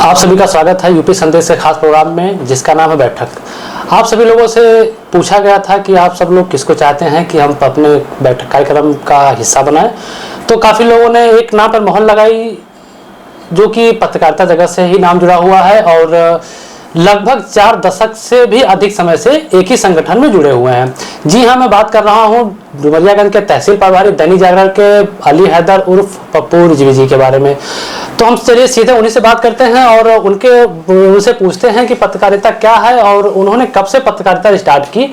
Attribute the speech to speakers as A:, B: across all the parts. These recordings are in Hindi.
A: आप सभी का स्वागत है यूपी संदेश के खास प्रोग्राम में, जिसका नाम है बैठक। आप सभी लोगों से पूछा गया था कि आप सब लोग किसको चाहते हैं कि हम अपने बैठक कार्यक्रम का हिस्सा बनाएं। तो काफ़ी लोगों ने एक नाम पर मोहर लगाई, जो कि पत्रकारिता जगत से ही नाम जुड़ा हुआ है और लगभग 4 दशक से भी अधिक समय से एक ही संगठन में जुड़े हुए हैं। जी हाँ, मैं बात कर रहा हूँ डुमरियागंज के तहसील प्रभारी दैनिक जागरण के अली हैदर उर्फ पप्पू रिजवी जी के बारे में। तो हम चलिए सीधे उन्हीं से बात करते हैं और उनसे पूछते हैं कि पत्रकारिता क्या है और उन्होंने कब से पत्रकारिता स्टार्ट की,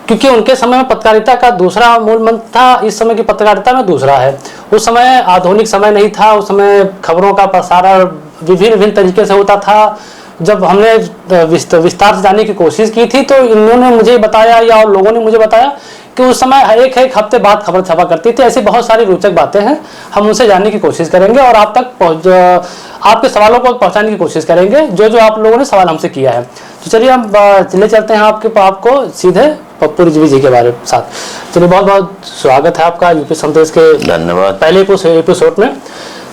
A: क्योंकि उनके समय में पत्रकारिता का दूसरा मूल मंत्र था, इस समय की पत्रकारिता में दूसरा है। उस समय आधुनिक समय नहीं था, उस समय खबरों का प्रसारण विभिन्न तरीके से होता था। जब हमने विस्तार से जानने की कोशिश की थी तो इन्होंने मुझे बताया या और लोगों ने मुझे बताया कि उस समय एक हफ्ते बाद खबर छपा करती थी। ऐसी बहुत सारी रोचक बातें हैं, हम उनसे जानने की कोशिश करेंगे और आप तक आपके सवालों को पहुंचाने की कोशिश करेंगे जो आप लोगों ने सवाल हमसे किया है। तो चलिए हम चले चलते हैं आपको सीधे पप्पू रिजवी जी के बारे में साथ। चलिए, बहुत बहुत स्वागत है आपका यूपी संदेश के
B: धन्यवाद
A: पहले एपिसोड में।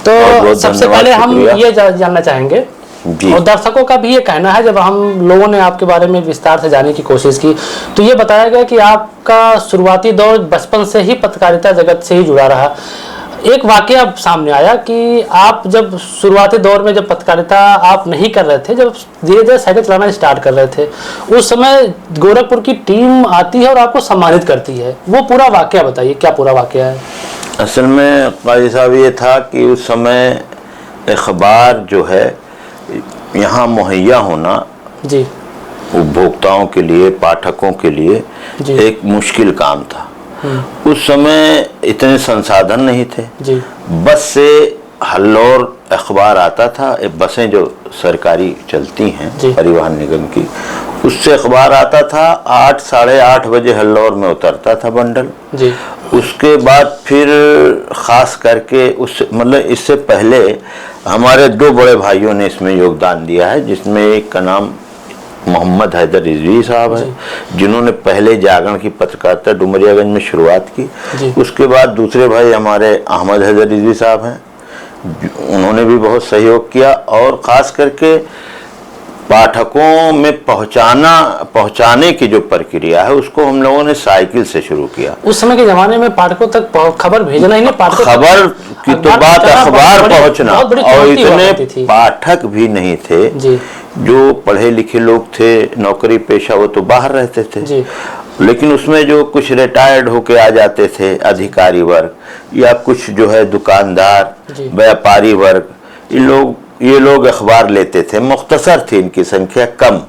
A: तो सबसे पहले हम ये जानना चाहेंगे और दर्शकों का भी ये कहना है, जब हम लोगों ने आपके बारे में विस्तार से जानने की कोशिश की तो ये बताया गया कि आपका शुरुआती दौर बचपन से ही पत्रकारिता जगत से ही जुड़ा रहा। एक वाकया सामने आया कि आप जब शुरुआती दौर में जब पत्रकारिता आप नहीं कर रहे थे, जब धीरे धीरे साइकिल चलाना स्टार्ट कर रहे थे, उस समय गोरखपुर की टीम आती है और आपको सम्मानित करती है। वो पूरा वाकया बताइए, क्या पूरा वाकया है?
B: असल में काजी साहब ये था कि उस समय अखबार जो है यहाँ मुहैया होना
A: जी
B: उपभोक्ताओं के लिए, पाठकों के लिए एक मुश्किल काम था। उस समय इतने संसाधन नहीं थे
A: जी।
B: बस से हल्लौर अखबार आता था, बसें जो सरकारी चलती हैं परिवहन निगम की, उससे अखबार आता था। 8 साढ़े 8 बजे हल्लौर में उतरता था बंडल
A: जी।
B: उसके बाद फिर खास करके इससे पहले हमारे 2 बड़े भाइयों ने इसमें योगदान दिया है, जिसमें एक का नाम मोहम्मद हैदर रिजवी साहब है, जिन्होंने पहले जागरण की पत्रकारिता डुमरियागंज में शुरुआत की। उसके बाद दूसरे भाई हमारे अहमद हैदर रिजवी साहब हैं, उन्होंने भी बहुत सहयोग किया और ख़ास करके पाठकों में पहुंचाने की जो प्रक्रिया है उसको हम लोगों ने साइकिल से शुरू किया।
A: उस समय के जमाने में पाठकों तक खबर भेजना ही नहीं,
B: खबर की तो बात, अखबार पहुंचना, और इतने पाठक भी नहीं थे जी। जो पढ़े लिखे लोग थे, नौकरी पेशा, वो तो बाहर रहते थे जी। लेकिन उसमें जो कुछ रिटायर्ड होके आ जाते थे अधिकारी वर्ग या कुछ जो है दुकानदार व्यापारी वर्ग, ये लोग अखबार लेते थे। मुख्तसर थी इनकी संख्या, कम।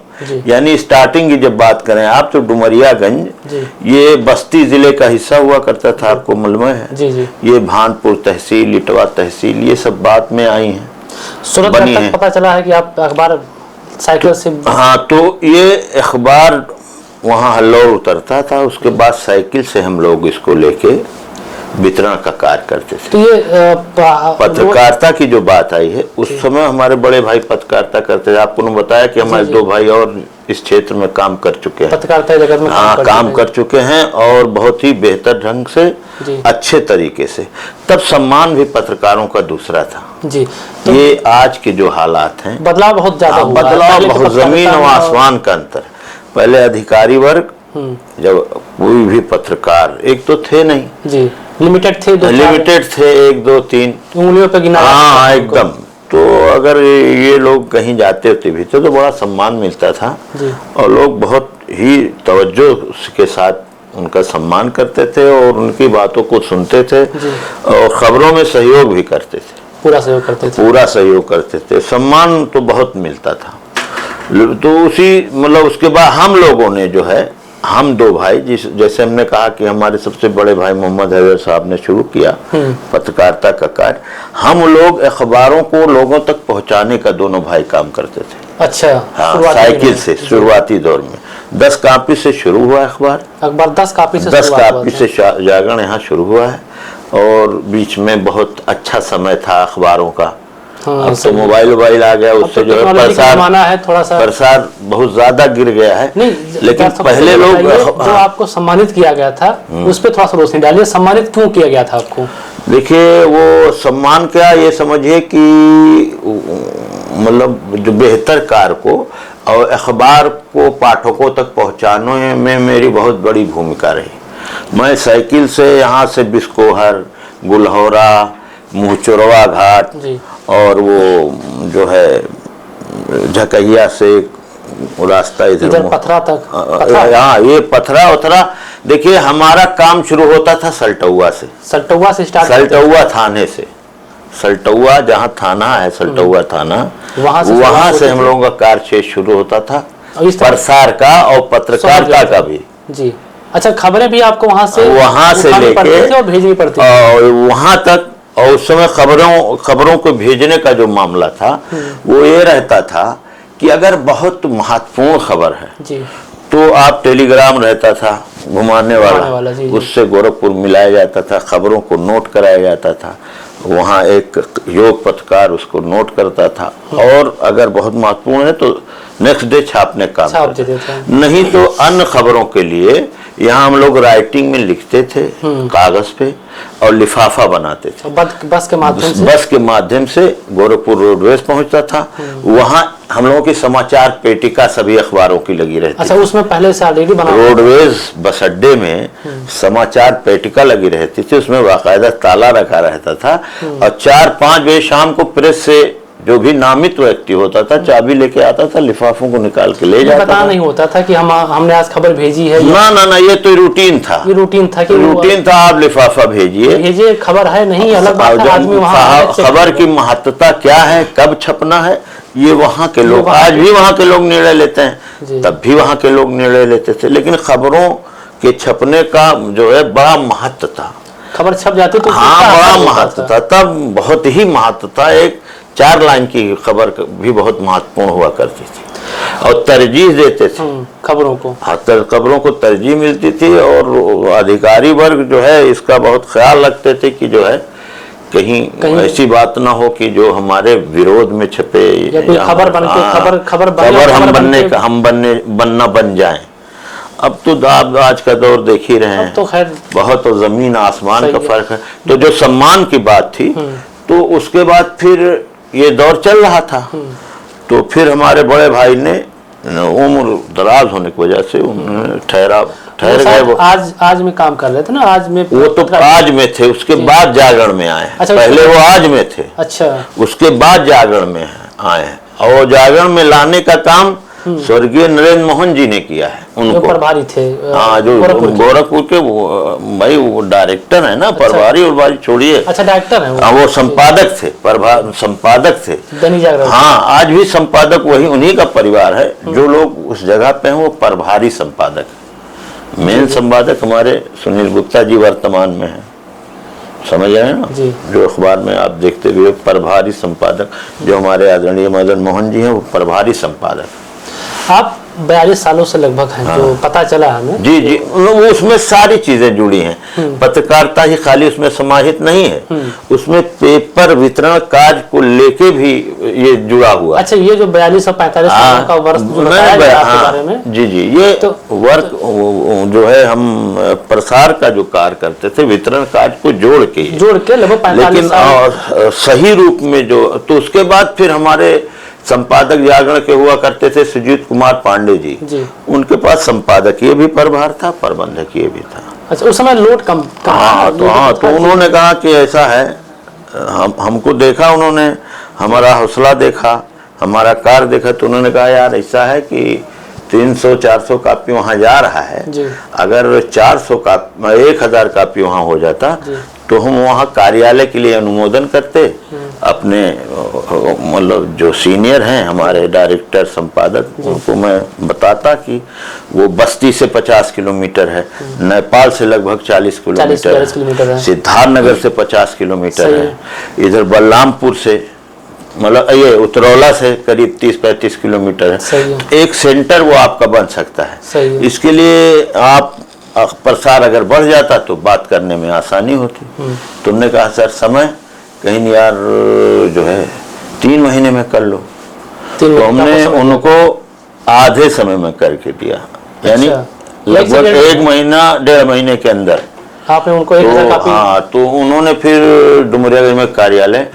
B: यानी स्टार्टिंग की जब बात करें आप तो डुमरियागंज ये बस्ती जिले का हिस्सा हुआ करता था, आपको मालूम है जी जी। ये भानपुर तहसील, इटवा तहसील, ये सब बात में आई हैं,
A: बनी हैं। पता चला है कि आप अखबार साइकिल से?
B: हाँ, तो ये अखबार वहाँ हल्लौर उतरता था, उसके बाद साइकिल से हम लोग इसको लेके वितरण का कार्य करते थे।
A: तो ये
B: पत्रकारिता की जो बात आई है उस समय हमारे बड़े भाई पत्रकारिता करते थे। आपको बताया कि हमारे 2 भाई और इस क्षेत्र में काम कर चुके हैं,
A: पत्रकारिता जगत में
B: काम कर चुके हैं और बहुत ही बेहतर ढंग से, अच्छे तरीके से। तब सम्मान भी पत्रकारों का दूसरा था
A: जी।
B: तो ये आज के जो हालात हैं,
A: बदलाव बहुत ज्यादा हुआ,
B: बदलाव बहुत, जमीन और आसमान का अंतर। पहले अधिकारी वर्ग, जब कोई भी पत्रकार, एक तो थे नहीं
A: जी, लिमिटेड थे
B: 1 2 3
A: उंगलियों पे गिना,
B: हाँ एकदम। तो अगर ये लोग कहीं जाते होते भी तो बड़ा सम्मान मिलता था और लोग बहुत ही तवज्जो के साथ उनका सम्मान करते थे और उनकी बातों को सुनते थे और खबरों में सहयोग भी करते थे,
A: पूरा सहयोग करते थे।
B: सम्मान तो बहुत मिलता था। तो उसके बाद हम लोगों ने जो है, हम 2 भाई, जैसे हमने कहा कि हमारे सबसे बड़े भाई मोहम्मद हैदर साहब ने शुरू किया पत्रकारिता का कार्य, हम लोग अखबारों को लोगों तक पहुंचाने का दोनों भाई काम करते थे।
A: अच्छा,
B: हाँ, साइकिल से शुरुआती दौर में 10 कापी से शुरू हुआ अखबार
A: 10 कापी से
B: जागरण यहाँ शुरू हुआ है और बीच में बहुत अच्छा समय था अखबारों का। हाँ, अब तो मोबाइल आ गया, उससे जो है प्रसार बहुत ज्यादा गिर गया है। लेकिन पहले लोग
A: जो आपको सम्मानित किया गया था उस पर थोड़ा सा रोशनी डालिए, सम्मानित क्यों किया गया था आपको?
B: देखिए, वो सम्मान क्या, ये समझिए कि मतलब जो बेहतर कार्य को और अखबार को पाठकों तक पहुंचाने में मेरी बहुत बड़ी भूमिका रही। मैं साइकिल से यहाँ से बिस्कोहर, गुलहौरा, मुँहचोरवा घाट और वो जो है झकैया से रास्ता इधर
A: पथरा तक,
B: हाँ ये पथरा उथरा। देखिए हमारा काम शुरू होता था सल्टौआ से
A: स्टार्ट,
B: सल्टौआ थाने से, सल्टौआ जहाँ थाना है, सल्टौआ थाना, वहाँ से हम लोगों का कार्य शुरू होता था, प्रसार का और पत्रकारिता का भी।
A: जी अच्छा, खबरें भी आपको वहाँ से
B: लेके
A: और भेजनी पड़ती
B: और वहाँ तक। और उस समय खबरों को भेजने का जो मामला था वो ये रहता था कि अगर बहुत महत्वपूर्ण खबर है
A: जी,
B: तो आप टेलीग्राम रहता था घुमाने वाला, उससे गोरखपुर मिलाया जाता था, खबरों को नोट कराया जाता था, वहाँ एक योग पत्रकार उसको नोट करता था, और अगर बहुत महत्वपूर्ण है तो नेक्स्ट डे छापने का काम करते थे। नहीं तो अन्य खबरों के लिए यहाँ हम लोग राइटिंग में लिखते थे कागज पे और लिफाफा बनाते थे, बस के माध्यम से गोरखपुर रोडवेज पहुंचता था। वहाँ हम लोगों की समाचार पेटिका सभी अखबारों की लगी रहती।
A: अच्छा, उसमें पहले से ऑलरेडी बना
B: रोडवेज बस अड्डे में समाचार पेटिका लगी रहती थी, उसमें बाकायदा ताला रखा रहता था और 4-5 बजे शाम को प्रेस से जो भी नामित व्यक्ति होता था चाबी लेके आता था, लिफाफों को निकाल के ले जाता था।
A: पता नहीं होता था कि हमने आज खबर भेजी है।
B: ना ये तो रूटीन था, आप लिफाफा भेजिए,
A: खबर है नहीं अलग बात है। आदमी वहाँ
B: खबर की महत्वता क्या है, कब छपना है, ये वहाँ के लोग, आज भी वहाँ के लोग निर्णय लेते हैं, तब भी वहाँ के लोग निर्णय लेते थे। लेकिन खबरों के छपने का जो है बड़ा महत्व था,
A: खबर छप जाती तो
B: हाँ बड़ा महत्व था, तब बहुत ही महत्व था। एक 4 लाइन की खबर भी बहुत महत्वपूर्ण हुआ करती थी और तरजीह देते थे
A: खबरों को,
B: हाँ खबरों को तरजीह मिलती थी। और अधिकारी वर्ग जो है इसका बहुत ख्याल रखते थे कि जो है कहीं ऐसी बात ना हो कि जो हमारे विरोध में छपे या हम बनना बन जाए। अब तो आज का दौर देख ही रहे हैं,
A: तो खैर
B: बहुत जमीन आसमान का फर्क है। तो जो सम्मान की बात थी तो उसके बाद फिर ये दौर चल रहा था, तो फिर हमारे बड़े भाई ने उम्र दराज होने की वजह से उन्होंने ठहर गए। वो
A: आज में काम कर रहे थे ना, आज में
B: वो तो आज में थे, उसके बाद जागरण में आए।
A: अच्छा,
B: पहले वो आज में थे,
A: अच्छा
B: उसके बाद जागरण में आए हैं। और जागरण में लाने का काम स्वर्गीय नरेंद्र मोहन जी ने किया है, उनको
A: प्रभारी थे।
B: हाँ, जो गोरखपुर के भाई वो डायरेक्टर है ना, प्रभारी उर्भारी छोड़िए,
A: अच्छा डायरेक्टर है
B: हाँ, वो संपादक थे, संपादक थे
A: दैनिक जागरण।
B: हाँ, आज भी संपादक वही उन्हीं का परिवार है। जो लोग उस जगह पे हैं वो प्रभारी संपादक, मेन संपादक हमारे सुनील गुप्ता जी वर्तमान में है, समझ रहे हैं ना, जो अखबार में आप देखते हुए प्रभारी संपादक जो हमारे आदरणीय मदन मोहन जी हैं वो प्रभारी संपादक।
A: आप 42 सालों से लगभग हैं, हाँ। जो पता चला हमें।
B: जी उसमें सारी चीजें जुड़ी हैं, पत्रकारिता ही खाली उसमें समाहित नहीं है, उसमें पेपर वितरण कार्य को लेके भी ये जुड़ा हुआ।
A: अच्छा, ये जो 42 और 45 साल का वर्ष जो बताया गया आपके बारे में,
B: जी ये तो वर्क जो है हम प्रसार का जो कार्य करते थे वितरण कार्य को जोड़ के
A: लगभग 45 साल,
B: लेकिन सही रूप में जो, तो उसके बाद फिर हमारे संपादक जागरण के हुआ करते थे सुजीत कुमार पांडे जी, उनके पास संपादकीय भी प्रभार था, प्रबंधकीय भी था।
A: अच्छा, उस समय लोड कम
B: तो उन्होंने कहा कि ऐसा है, हमको देखा, उन्होंने हमारा हौसला देखा, हमारा कार्य देखा, तो उन्होंने कहा यार ऐसा है कि 300-400 कापी वहाँ जा रहा है, अगर 1000 कापी वहाँ हो जाता तो हम वहाँ कार्यालय के लिए अनुमोदन करते, अपने मतलब जो सीनियर हैं हमारे डायरेक्टर संपादक, उनको मैं बताता कि वो बस्ती से 50 किलोमीटर है, नेपाल से लगभग 40 किलोमीटर है, सिद्धार्थनगर से 50 किलोमीटर है, इधर बलरामपुर से मतलब ये उतरौला से करीब 30-35 किलोमीटर है। एक सेंटर वो आपका बन सकता है। इसके लिए आप प्रसार अगर बढ़ जाता तो बात करने में आसानी होती। तुमने कहा सर समय कहीं नहीं यार, जो है 3 महीने में कर लो, तो हमने उनको आधे समय में करके दिया, यानी लगभग 1 महीना 1.5 महीने के अंदर
A: आपने उनको 1000 कापी।
B: हाँ, तो उन्होंने फिर डुमरियागंज में कार्यालय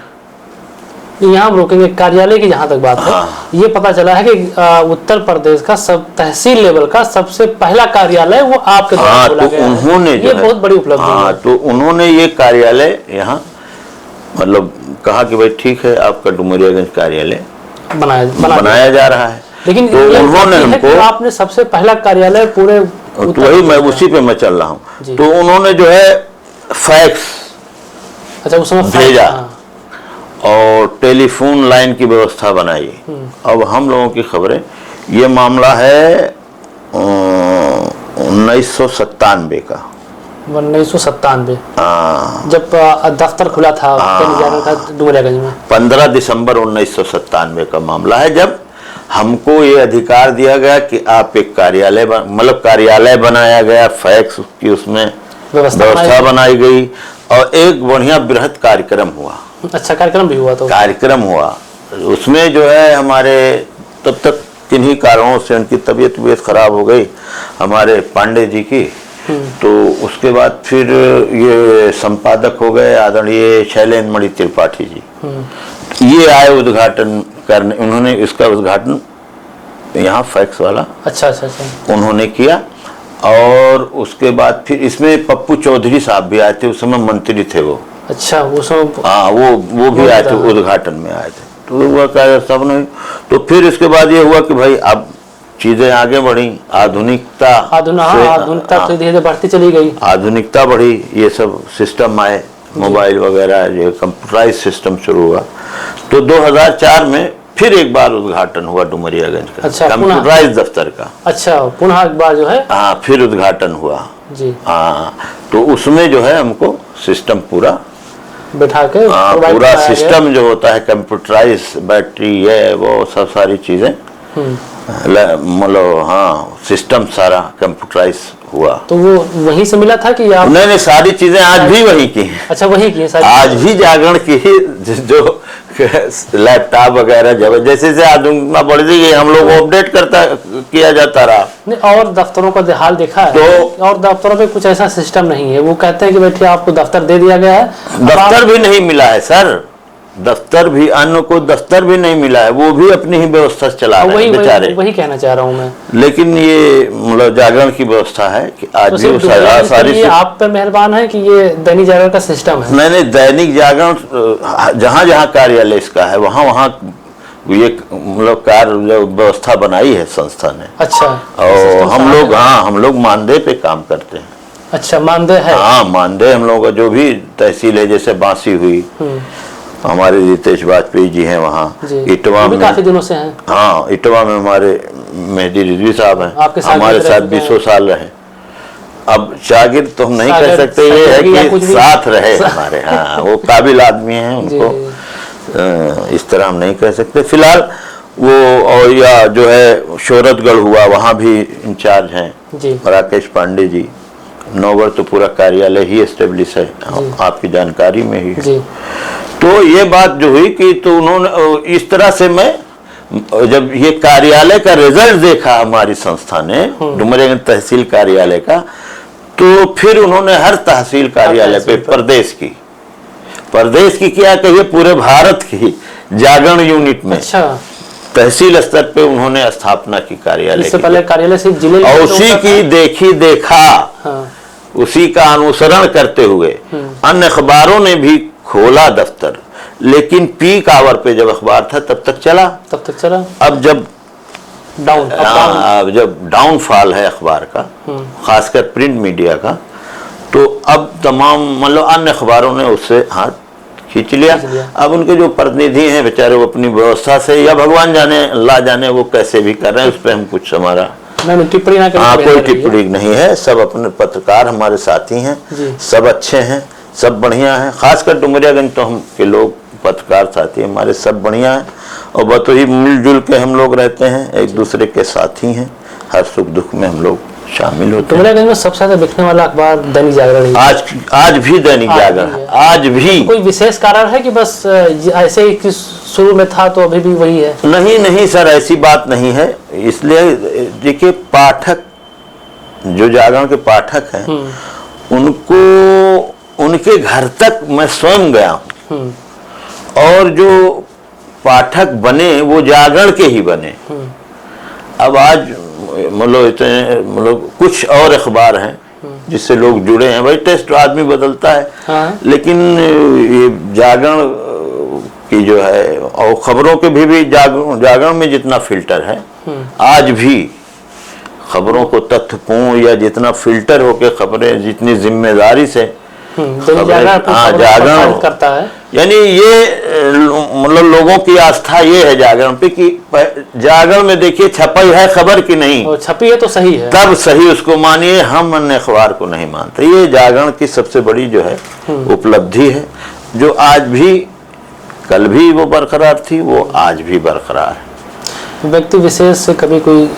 A: यहाँ हम रोकेंगे। कार्यालय की जहाँ तक बात है, ये पता चला है कि उत्तर प्रदेश का सब तहसील लेवल का सबसे पहला कार्यालय वो आपके द्वारा खोला गया है।
B: उन्होंने
A: ये बहुत बड़ी उपलब्धि है।
B: तो उन्होंने ये कार्यालय यहाँ मतलब कहा कि भाई ठीक है, आपका डुमरियागंज कार्यालय बनाया जा रहा है।
A: लेकिन
B: तो उन्होंने हमको,
A: आपने सबसे पहला कार्यालय पूरे,
B: तो वही मैं उसी पे मैं चल रहा हूँ। तो उन्होंने जो है फैक्स,
A: अच्छा, उसमें
B: भेजा और टेलीफोन लाइन की व्यवस्था बनाई। अब हम लोगों की खबरें, ये मामला है 1997 का,
A: 1997 जब दफ्तर खुला था डुमरियागंज में।
B: 15 दिसंबर 1997 का मामला है, जब हमको ये अधिकार दिया गया कि आप एक कार्यालय मतलब कार्यालय बनाया गया, फैक्स की उसमें व्यवस्था बनाई गई और एक बढ़िया बृहद कार्यक्रम हुआ।
A: अच्छा, कार्यक्रम भी हुआ? तो कार्यक्रम
B: हुआ, उसमें जो है हमारे तब तक किन्हीं कारणों से उनकी तबीयत खराब हो गई हमारे पांडे जी की। तो उसके बाद फिर ये संपादक हो गए आदरणीय शैलेंद्र मणि त्रिपाठी जी। ये आए उद्घाटन करने, उन्होंने इसका उद्घाटन यहाँ फैक्स वाला
A: अच्छा
B: उन्होंने किया। और उसके बाद फिर इसमें पप्पू चौधरी साहब भी आए थे, उस समय मंत्री थे वो।
A: अच्छा,
B: वो भी आए थे, उद्घाटन में आए थे। तो हुआ क्या सब नहीं, तो फिर इसके बाद ये हुआ कि भाई अब चीजें आगे बढ़ी, आधुनिकता
A: धीरे धीरे बढ़ती चली गई,
B: आधुनिकता बढ़ी, ये सब सिस्टम आए, मोबाइल वगैरह, जो कंप्यूटराइज सिस्टम शुरू हुआ। तो 2004 में फिर एक बार उद्घाटन हुआ डुमरियागंज का।
A: अच्छा,
B: कंप्यूटराइज दफ्तर का।
A: अच्छा, पुनः एक बार जो है
B: फिर उद्घाटन हुआ
A: जी।
B: तो उसमें जो है हमको सिस्टम पूरा
A: बैठा के
B: पूरा सिस्टम जो होता है कंप्यूटराइज, बैटरी ये वो सब सारी चीजें मतलब सिस्टम सारा कंप्यूटराइज हुआ।
A: तो वो वहीं से मिला था कि आप?
B: नहीं, सारी चीजें आज भी वहीं की हैं।
A: अच्छा, वहीं की है
B: आज भी जागरण की ही, जो लैपटॉप वगैरह जब जैसे जैसे आधुनिकता बढ़ गई, हम लोग अपडेट किया जाता रहा।
A: नहीं, और दफ्तरों का हाल देखा है तो, और दफ्तरों पे कुछ ऐसा सिस्टम नहीं है। वो कहते हैं कि बैठिए आपको दफ्तर दे दिया गया है,
B: दफ्तर भी नहीं मिला है सर, दफ्तर भी, अन्य को दफ्तर भी नहीं मिला है, वो भी अपनी ही व्यवस्था चला रहे हैं बेचारे।
A: वही कहना चाह रहा हूँ मैं।
B: लेकिन ये मतलब जागरण की व्यवस्था है कि आज भी
A: सारी आप पे मेहरबान है कि ये दैनिक जागरण का सिस्टम है।
B: नहीं, दैनिक जागरण जहाँ जहाँ कार्यालय इसका है वहाँ वहाँ ये मतलब कार्य व्यवस्था बनाई है संस्था ने।
A: अच्छा,
B: और हम लोग मानदेय पे काम करते हैं।
A: अच्छा, मानदेय है?
B: मानदेय हम लोगों का जो भी तहसील है, जैसे बांसी हुई, हमारे रितेश वाजपेयी जी हैं वहाँ, इटवा में
A: काफी दिनों से हैं।
B: इटवा में हमारे मेहदी रिजवी साहब हैं, हमारे साथ 20 साल रहे। अब शागिर्द तो हम नहीं कह सकते, ये है कि साथ रहे हमारे। वो काबिल आदमी हैं, उनको इस तरह हम नहीं कह सकते फिलहाल। वो और या जो है शोहरतगढ़ हुआ, वहाँ भी इंचार्ज हैं राकेश पांडे जी। नौगढ़ तो पूरा कार्यालय ही एस्टेब्लिश है, आपकी जानकारी में ही। तो ये बात जो हुई कि तो उन्होंने इस तरह से, मैं जब ये कार्यालय का रिजल्ट देखा हमारी संस्था ने, डुमरियागंज तहसील कार्यालय का, तो फिर उन्होंने हर तहसील कार्यालय पे प्रदेश की क्या कहिए, पूरे भारत की जागरण यूनिट में तहसील स्तर पे उन्होंने स्थापना की कार्यालय।
A: इससे पहले कार्यालय सिर्फ जिले,
B: और उसी की देखा उसी का अनुसरण करते हुए अन्य अखबारों ने भी खोला दफ्तर, लेकिन पीक आवर पे जब अखबार था तब तक चला। अब जब डाउनफॉल है अखबार का, खासकर प्रिंट मीडिया का, तो अब तमाम मतलब अन्य अखबारों ने उससे हाथ खींच लिया। अब उनके जो प्रतिनिधि हैं बेचारे, वो अपनी व्यवस्था से या भगवान जाने अल्लाह जाने वो कैसे भी कर रहे हैं, उस पर हम कुछ हमारा
A: टिप्पणी ना करें।
B: कोई टिप्पणी नहीं है। सब अपने पत्रकार हमारे साथी हैं, सब अच्छे हैं, सब बढ़िया हैं। खासकर डुमरियागंज तो हम के लोग पत्रकार साथी हमारे सब बढ़िया हैं, और बहुत ही मिलजुल के हम लोग रहते हैं, एक दूसरे के साथी हैं, हर सुख दुख में हम लोग शामिल होते हैं।
A: डुमरियागंज में सबसे ज्यादा बिकने वाला अखबार दैनिक जागरण है।
B: आज भी दैनिक जागरण है, आज भी।
A: कोई विशेष कारण है कि बस ऐसे ही शुरू में था तो अभी भी वही है?
B: नहीं सर, ऐसी बात नहीं है। इसलिए देखिए, पाठक जो जागरण के पाठक हैं, उनको उनके घर तक मैं स्वयं गया हूँ, और जो पाठक बने वो जागरण के ही बने। अब आज मतलब इतने मतलब कुछ और अखबार हैं जिससे लोग जुड़े हैं, भाई टेस्ट आदमी बदलता है।
A: हाँ।
B: लेकिन ये जागरण की जो है और खबरों के भी जागरण में जितना फिल्टर है आज भी खबरों को तथ्यपूर्ण या जितना फिल्टर होके खबरें जितनी जिम्मेदारी से
A: जागरण करता है,
B: यानी ये मतलब लोगों की आस्था ये है जागरण पे कि जागरण में देखिए छपी है खबर की नहीं,
A: छपी है तो सही है,
B: तब सही उसको मानिए, हम अन्य अखबार को नहीं मानते। ये जागरण की सबसे बड़ी जो है उपलब्धि है, जो आज भी कल भी वो बरकरार थी, वो आज भी बरकरार है।
A: व्यक्ति विशेष से कभी कोई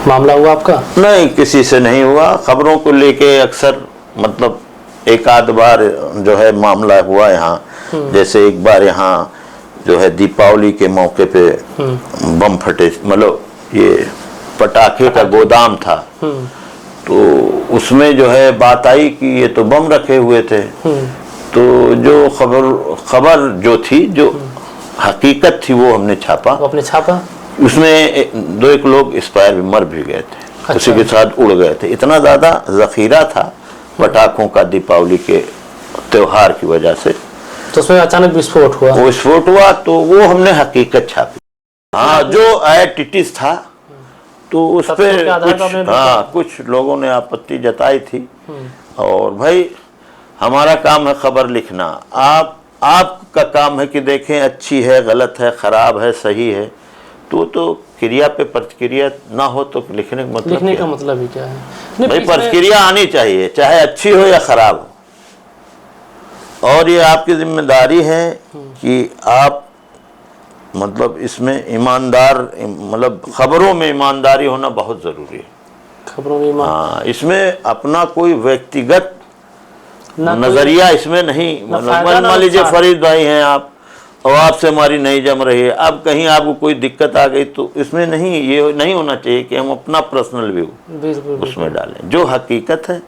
A: मामला हुआ आपका?
B: नहीं, किसी से नहीं हुआ। खबरों को लेके अक्सर मतलब एक आध बार जो है मामला हुआ यहाँ, जैसे एक बार यहाँ जो है दीपावली के मौके पे बम फटे, मतलब ये पटाखे का गोदाम था, तो उसमें जो है बात आई कि ये तो बम रखे हुए थे। तो जो खबर जो थी, जो हकीकत थी, वो हमने छापा।
A: आपने छापा?
B: उसमें दो एक लोग एक्सपायर भी मर भी गए थे। अच्छा। उसी के साथ उड़ गए थे। इतना ज्यादा जखीरा था पटाखों का दीपावली के त्योहार की वजह से,
A: तो उसमें अचानक विस्फोट हुआ।
B: वो विस्फोट हुआ तो वो हमने हकीकत छापी। हाँ, जो एटिटिस था तो उस पर कुछ लोगों ने आपत्ति जताई थी। और भाई हमारा काम है खबर लिखना, आपका काम है कि देखें अच्छी है, गलत है, खराब है, सही है। तो क्रिया पे प्रतिक्रिया ना हो तो लिखने का मतलब
A: लिखने का मतलब ही क्या है?
B: भाई प्रतिक्रिया आनी चाहिए, चाहे अच्छी हो या खराब हो। और ये आपकी जिम्मेदारी है कि आप मतलब इसमें ईमानदार, मतलब खबरों में ईमानदारी होना बहुत जरूरी है।
A: खबरों में
B: हाँ, इसमें अपना कोई व्यक्तिगत नजरिया इसमें नहीं, मतलब मान लीजिए फरीद भाई हैं आप और आपसे हमारी नहीं जम रही है, अब कहीं आपको कोई दिक्कत आ गई तो इसमें नहीं, ये नहीं होना चाहिए कि हम अपना पर्सनल व्यू उसमें डालें। जो हकीकत है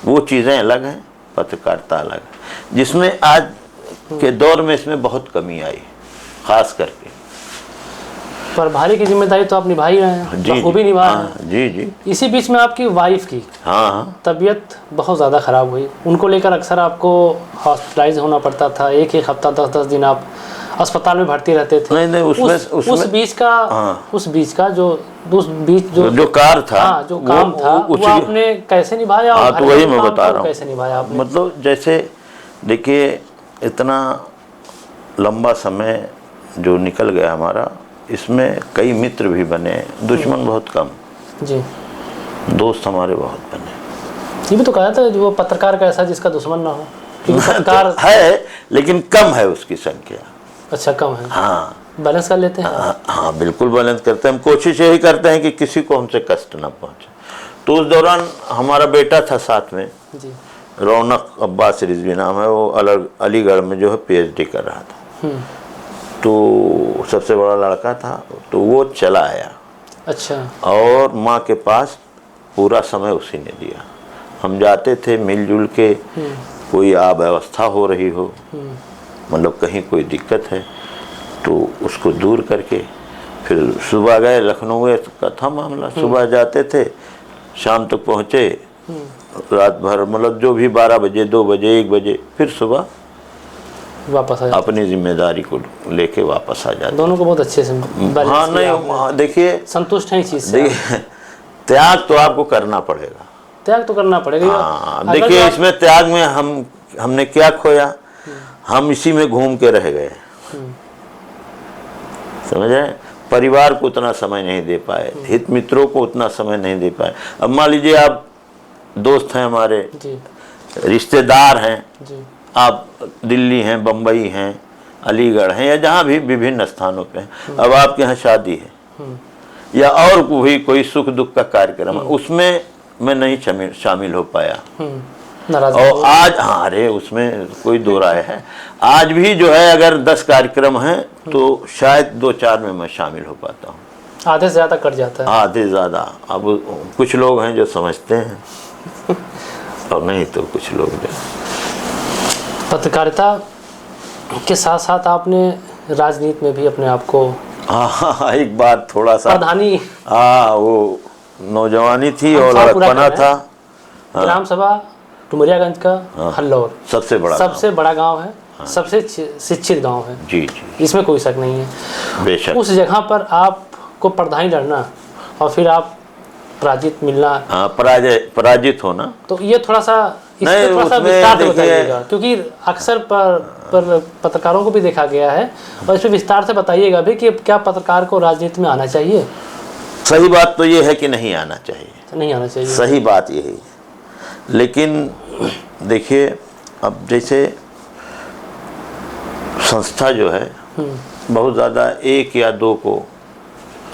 B: वो चीज़ें अलग हैं, पत्रकारिता अलग है, जिसमें आज के दौर में इसमें बहुत कमी आई, खास करके।
A: पर भारी की जिम्मेदारी तो आप निभा ही रहे हैं,
B: जी,
A: वो भी निभा रहे हैं।
B: जी जी।
A: इसी बीच में आपकी वाइफ की तबीयत बहुत ज़्यादा ख़राब हुई, उनको लेकर अक्सर आपको हॉस्पिटलाइज होना पड़ता था। एक हफ्ता 10-10 दिन आप अस्पताल में भर्ती रहते थे।
B: नहीं,
A: उस बीच का जो
B: कार था,
A: जो काम था, वो आपने कैसे निभाया?
B: तो वही मैं बता रहा हूँ,
A: कैसे निभाया आपने?
B: मतलब जैसे देखिए इतना लंबा समय जो निकल गया हमारा, इसमें कई मित्र भी बने, दुश्मन बहुत कम
A: जी,
B: दोस्त हमारे बहुत बने।
A: ये भी तो कहा था वो पत्रकार का ऐसा जिसका दुश्मन ना हो, क्योंकि पत्रकार
B: तो है लेकिन कम है उसकी संख्या।
A: अच्छा, कम है।
B: हाँ,
A: बैलेंस कर लेते हैं।
B: हाँ, बिल्कुल बैलेंस करते हैं। हम कोशिश यही करते हैं कि किसी को हमसे कष्ट ना पहुंचे। तो उस दौरान हमारा बेटा था साथ में
A: जी,
B: रौनक अब्बास रिजवी नाम है, वो अलीगढ़ में जो है PhD कर रहा था। तो सबसे बड़ा लड़का था, तो वो चला आया।
A: अच्छा।
B: और माँ के पास पूरा समय उसी ने दिया। हम जाते थे मिलजुल के, कोई अव्यवस्था हो रही हो, मतलब कहीं कोई दिक्कत है तो उसको दूर करके फिर सुबह गए। लखनऊ का था मामला, सुबह जाते थे, शाम तक पहुँचे, रात भर मतलब जो भी 12 बजे, 2 बजे, 1 बजे, फिर सुबह
A: वापस आ जाते,
B: अपनी जिम्मेदारी को लेके वापस आ जाते।
A: दोनों को बहुत अच्छे से
B: हाँ, नहीं देखिए,
A: संतुष्ट है इस चीज से।
B: त्याग तो आपको करना पड़ेगा,
A: त्याग तो करना पड़ेगा।
B: हाँ, देखिए इसमें त्याग में हमने क्या खोया, हम इसी में घूम के रह गए, समझे। परिवार को उतना समय नहीं दे पाए, हित मित्रों को उतना समय नहीं दे पाए। अब मान लीजिए आप दोस्त हैं हमारे, रिश्तेदार हैं जी, आप दिल्ली हैं, बम्बई हैं, अलीगढ़ हैं, या जहाँ भी विभिन्न स्थानों पे हैं। अब आपके यहाँ शादी है या और कोई सुख दुख का कार्यक्रम है, उसमें मैं नहीं शामिल हो पाया। और आज अरे उसमें कोई दो राय है, आज भी जो है अगर 10 कार्यक्रम हैं तो शायद 2-4 में मैं शामिल हो पाता हूँ।
A: आधे से ज़्यादा कट जाता है।
B: आधे ज़्यादा। अब कुछ लोग हैं जो समझते हैं और नहीं तो कुछ लोग जो।
A: पत्रकारिता के साथ साथ आपने राजनीति में भी अपने आप को,
B: हाँ एक बार थोड़ा सा
A: प्रधानी,
B: हाँ वो नौजवानी थी और लड़कपना था।
A: ग्राम सभा डुमरियागंज का हल्लौर सबसे बड़ा गांव है, सबसे शिक्षित गांव है
B: जी जी,
A: इसमें कोई शक नहीं है।
B: बेशक
A: उस जगह पर आपको प्रधानी लड़ना और फिर आप पराजित मिलना,
B: पराजित होना,
A: तो ये थोड़ा सा विस्तार से बताइएगा, क्योंकि अक्सर पर पत्रकारों को भी देखा गया है, और इसमें विस्तार से बताइएगा भी कि क्या पत्रकार को राजनीति में आना चाहिए।
B: सही बात तो ये है कि नहीं आना चाहिए,
A: नहीं आना चाहिए,
B: सही बात यही है। लेकिन देखिए अब जैसे संस्था जो है बहुत ज़्यादा एक या दो को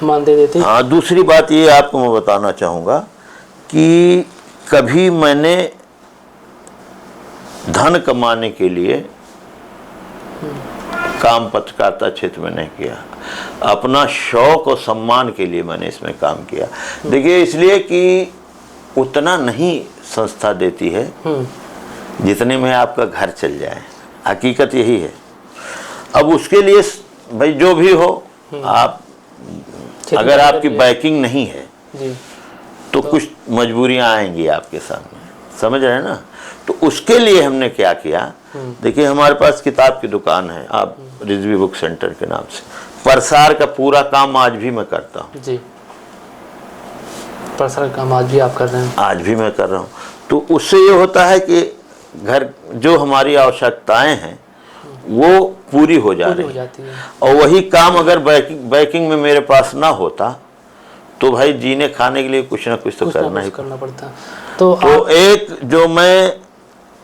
A: मान दे देती।
B: हाँ, दूसरी बात ये आपको मैं बताना चाहूँगा कि कभी मैंने धन कमाने के लिए काम पत्रकारिता क्षेत्र में नहीं किया, अपना शौक और सम्मान के लिए मैंने इसमें काम किया। देखिए इसलिए कि उतना नहीं संस्था देती है जितने में आपका घर चल जाए, हकीकत यही है। अब उसके लिए भाई जो भी हो, आप अगर आपकी बैकिंग नहीं है तो कुछ मजबूरियां आएंगी आपके सामने, समझ रहे हैं ना। तो उसके लिए हमने क्या किया, देखिए हमारे पास किताब की दुकान है, आप रिजवी बुक सेंटर के नाम से, प्रसार का पूरा काम आज भी मैं करता हूँ
A: जी, प्रसार का काम आज भी आप कर रहे हैं? आज
B: भी मैं कर रहा हूँ। तो उससे ये होता है कि घर जो हमारी आवश्यकताएं हैं वो पूरी हो जाती है, और वही काम अगर बैकिंग में मेरे पास ना होता तो भाई जीने खाने के लिए कुछ ना कुछ तो करना
A: पड़ता। तो
B: एक जो मैं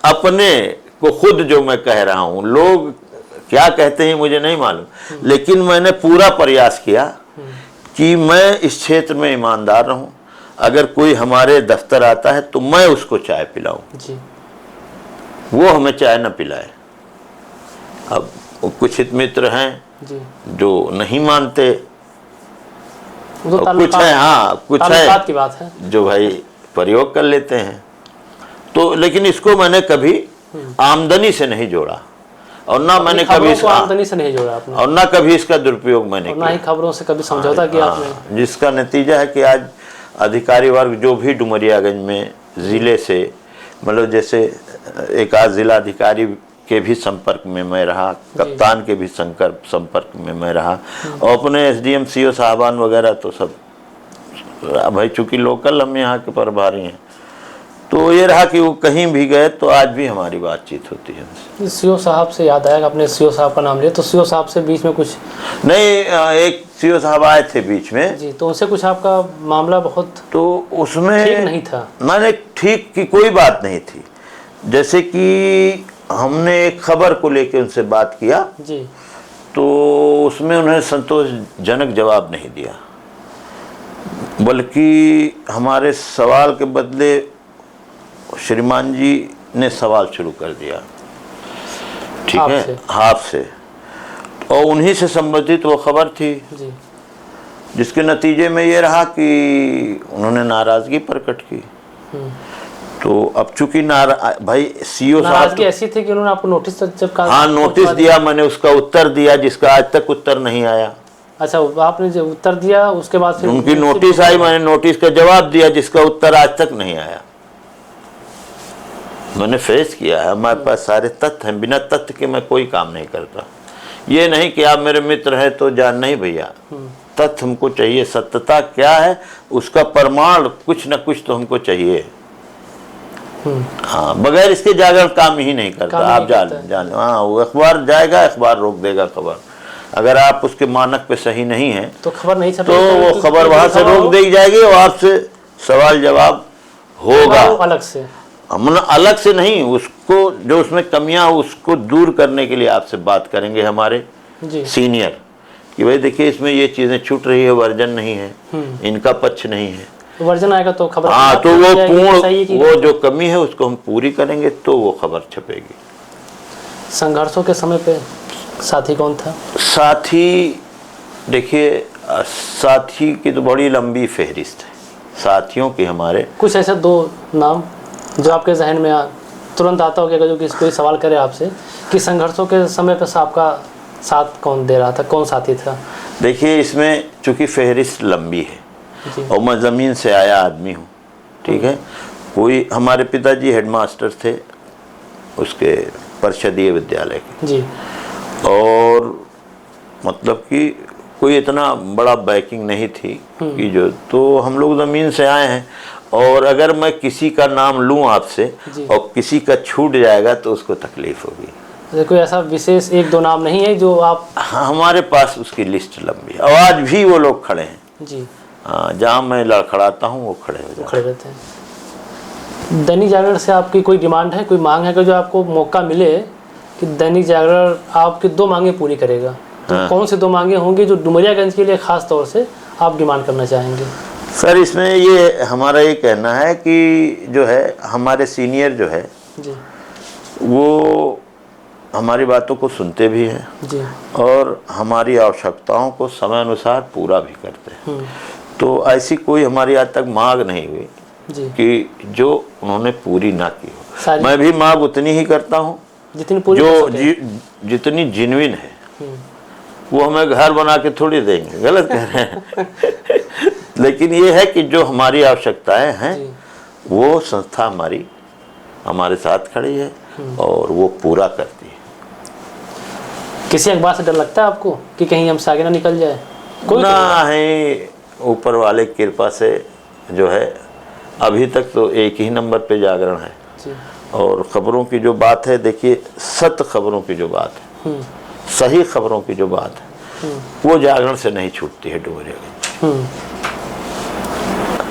B: अपने को खुद जो मैं कह रहा हूँ, लोग क्या कहते हैं मुझे नहीं मालूम, लेकिन मैंने पूरा प्रयास किया कि मैं इस क्षेत्र में ईमानदार रहूं। अगर कोई हमारे दफ्तर आता है तो मैं उसको चाय पिलाऊं
A: जी,
B: वो हमें चाय न पिलाए। अब कुछ हित मित्र हैं
A: जी
B: जो नहीं मानते,
A: तो
B: कुछ है, हाँ कुछ है
A: की बात है
B: जो भाई प्रयोग कर लेते हैं। तो लेकिन इसको मैंने कभी आमदनी से नहीं जोड़ा, और ना मैंने कभी
A: आमदनी से नहीं जोड़ा आपने,
B: और ना कभी इसका दुरुपयोग मैंने किया,
A: ना ही खबरों से कभी समझौता किया आपने,
B: जिसका नतीजा है कि आज अधिकारी वर्ग जो भी डुमरियागंज में जिले से, मतलब जैसे एक आध जिला अधिकारी के भी संपर्क में मैं रहा, कप्तान के भी संपर्क में मैं रहा, और अपने एसडीएम सीओ साहबान वगैरह तो सब भाई चूंकि लोकल हम यहाँ के प्रभारी हैं, तो ये रहा कि वो कहीं भी गए तो आज भी हमारी बातचीत होती है।
A: सीओ साहब से याद आया, अपने सीओ साहब का नाम लिया, तो सीओ साहब से बीच में कुछ
B: नहीं, एक सीओ साहब आए थे बीच में
A: जी, तो उनसे कुछ आपका मामला बहुत
B: तो उसमें
A: ठीक नहीं था?
B: मैंने ठीक की कोई बात नहीं थी, जैसे कि हमने एक खबर को लेकर उनसे बात किया
A: जी,
B: तो उसमें उन्होंने संतोषजनक जवाब नहीं दिया, बल्कि हमारे सवाल के बदले श्रीमान जी ने सवाल शुरू कर दिया, ठीक है, आपसे, और उन्हीं से संबंधित वो खबर थी
A: जी,
B: जिसके नतीजे में ये रहा कि उन्होंने नाराजगी प्रकट की। तो अब चूंकि भाई सीओ साहब
A: ऐसी थी कि उन्होंने आपको नोटिस जब कहा,
B: हाँ नोटिस दिया, मैंने उसका उत्तर दिया जिसका आज तक उत्तर नहीं आया।
A: अच्छा, आपने जो उत्तर दिया उसके बाद फिर
B: उनकी नोटिस आई, मैंने नोटिस का जवाब दिया जिसका उत्तर आज तक नहीं आया। मैंने फेस किया है, हमारे पास सारे तथ्य हैं, बिना तथ्य के मैं कोई काम नहीं करता। ये नहीं कि आप मेरे मित्र हैं तो जान, नहीं भैया, तथ्य हमको चाहिए, सत्यता क्या है उसका प्रमाण कुछ न कुछ तो हमको चाहिए। हाँ, बगैर इसके जागर काम ही नहीं करता, आप जान हाँ, वो अखबार जाएगा, अखबार रोक देगा खबर, अगर आप उसके मानक पे सही नहीं है
A: तो खबर नहीं
B: तो वो खबर वहां से रोक दी जाएगी और आपसे सवाल जवाब होगा
A: अलग से।
B: हम अलग से नहीं, उसको जो उसमें कमियां हो उसको दूर करने के लिए आपसे बात करेंगे हमारे सीनियर कि भाई देखिए इसमें ये चीजें छूट रही है, वर्जन नहीं है, इनका पक्ष नहीं है,
A: वर्जन आएगा तो खबर,
B: हाँ, तो वो पूर्ण वो जो कमी है उसको हम पूरी करेंगे तो वो खबर छपेगी।
A: संघर्षों के समय पे साथी कौन था?
B: साथी देखिए, साथी की तो बड़ी लंबी फहरिस्त है साथियों की हमारे।
A: कुछ ऐसे दो नाम जो आपके जहन में तुरंत आता हो कि जो कोई सवाल करे आपसे कि संघर्षों के समय पर आपका साथ कौन दे रहा था, कौन साथी था?
B: देखिए इसमें चूंकि फहरिस्त लंबी है और मैं ज़मीन से आया आदमी हूँ, ठीक है। कोई हमारे पिताजी हेडमास्टर थे उसके परिषदीय विद्यालय के
A: जी,
B: और मतलब कि कोई इतना बड़ा बैकिंग नहीं थी कि जो, तो हम लोग ज़मीन से आए हैं। और अगर मैं किसी का नाम लूँ आपसे और किसी का छूट जाएगा तो उसको तकलीफ होगी।
A: कोई ऐसा विशेष 1-2 नाम नहीं है जो आप?
B: हाँ, हमारे पास उसकी लिस्ट लंबी है और आज भी वो लोग खड़े हैं
A: जी।
B: हाँ, जहाँ मैं लड़खड़ाता हूँ वो खड़े हो जाते हैं।
A: खड़े रहते हैं। दैनिक जागरण से आपकी कोई डिमांड है, कोई मांग है कि जो आपको मौका मिले कि दैनिक जागरण आपकी 2 मांगे पूरी करेगा, तो कौन सी 2 मांगे होंगी जो डुमरियागंज के लिए खास तौर से आप डिमांड करना चाहेंगे?
B: सर इसमें ये हमारा ये कहना है कि जो है हमारे सीनियर जो है
A: जी,
B: वो हमारी बातों को सुनते भी हैं
A: जी,
B: और हमारी आवश्यकताओं को समय अनुसार पूरा भी करते हैं। तो ऐसी कोई हमारी आज तक मांग नहीं हुई
A: जी,
B: कि जो उन्होंने पूरी ना की हो। मैं भी मांग उतनी ही करता हूँ
A: जितनी पूरी
B: जो जितनी जेन्युइन है। वो हमें घर बना के थोड़ी देंगे, गलत कह रहे हैं लेकिन ये है कि जो हमारी आवश्यकताएं हैं वो संस्था हमारे साथ खड़ी है और वो पूरा करती है।
A: किसी अखबार से डर लगता है आपको कि कहीं हमसे आगे ना निकल जाए? कोई
B: ना है, ऊपर वाले की कृपा से जो है अभी तक तो एक ही नंबर पे जागरण है
A: जी।
B: और खबरों की जो बात है, देखिए सत्य खबरों की जो बात है, सही खबरों की जो बात है वो जागरण से नहीं छूटती है डुमरियागंज।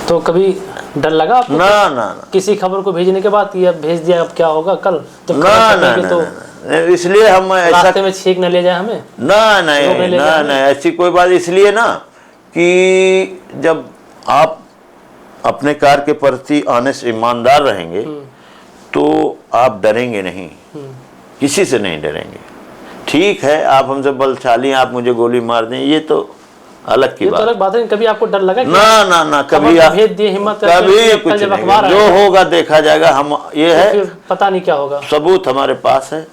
A: तो कभी डर लगा आपको?
B: ना
A: किसी खबर को भेजने के बाद ये अब भेज दिया, अब क्या होगा कल जब
B: ना,
A: तो
B: इसलिए हम
A: रास्ते में छींक न ले जाए हमें?
B: ना ऐसी कोई बात, इसलिए ना कि जब आप अपने कार्य के प्रति ऑनेस्ट ईमानदार रहेंगे तो आप डरेंगे नहीं, किसी से नहीं डरेंगे। ठीक है आप हमसे बलशाली, आप मुझे गोली मार दें, ये तो अलग की बात।
A: तो अलग बात है। कभी आपको डर लगा?
B: ना कभी
A: भेज दिए हिम्मत,
B: कभी कुछ नहीं, जो होगा देखा जाएगा। हम ये है
A: फिर पता नहीं क्या होगा।
B: सबूत हमारे पास है,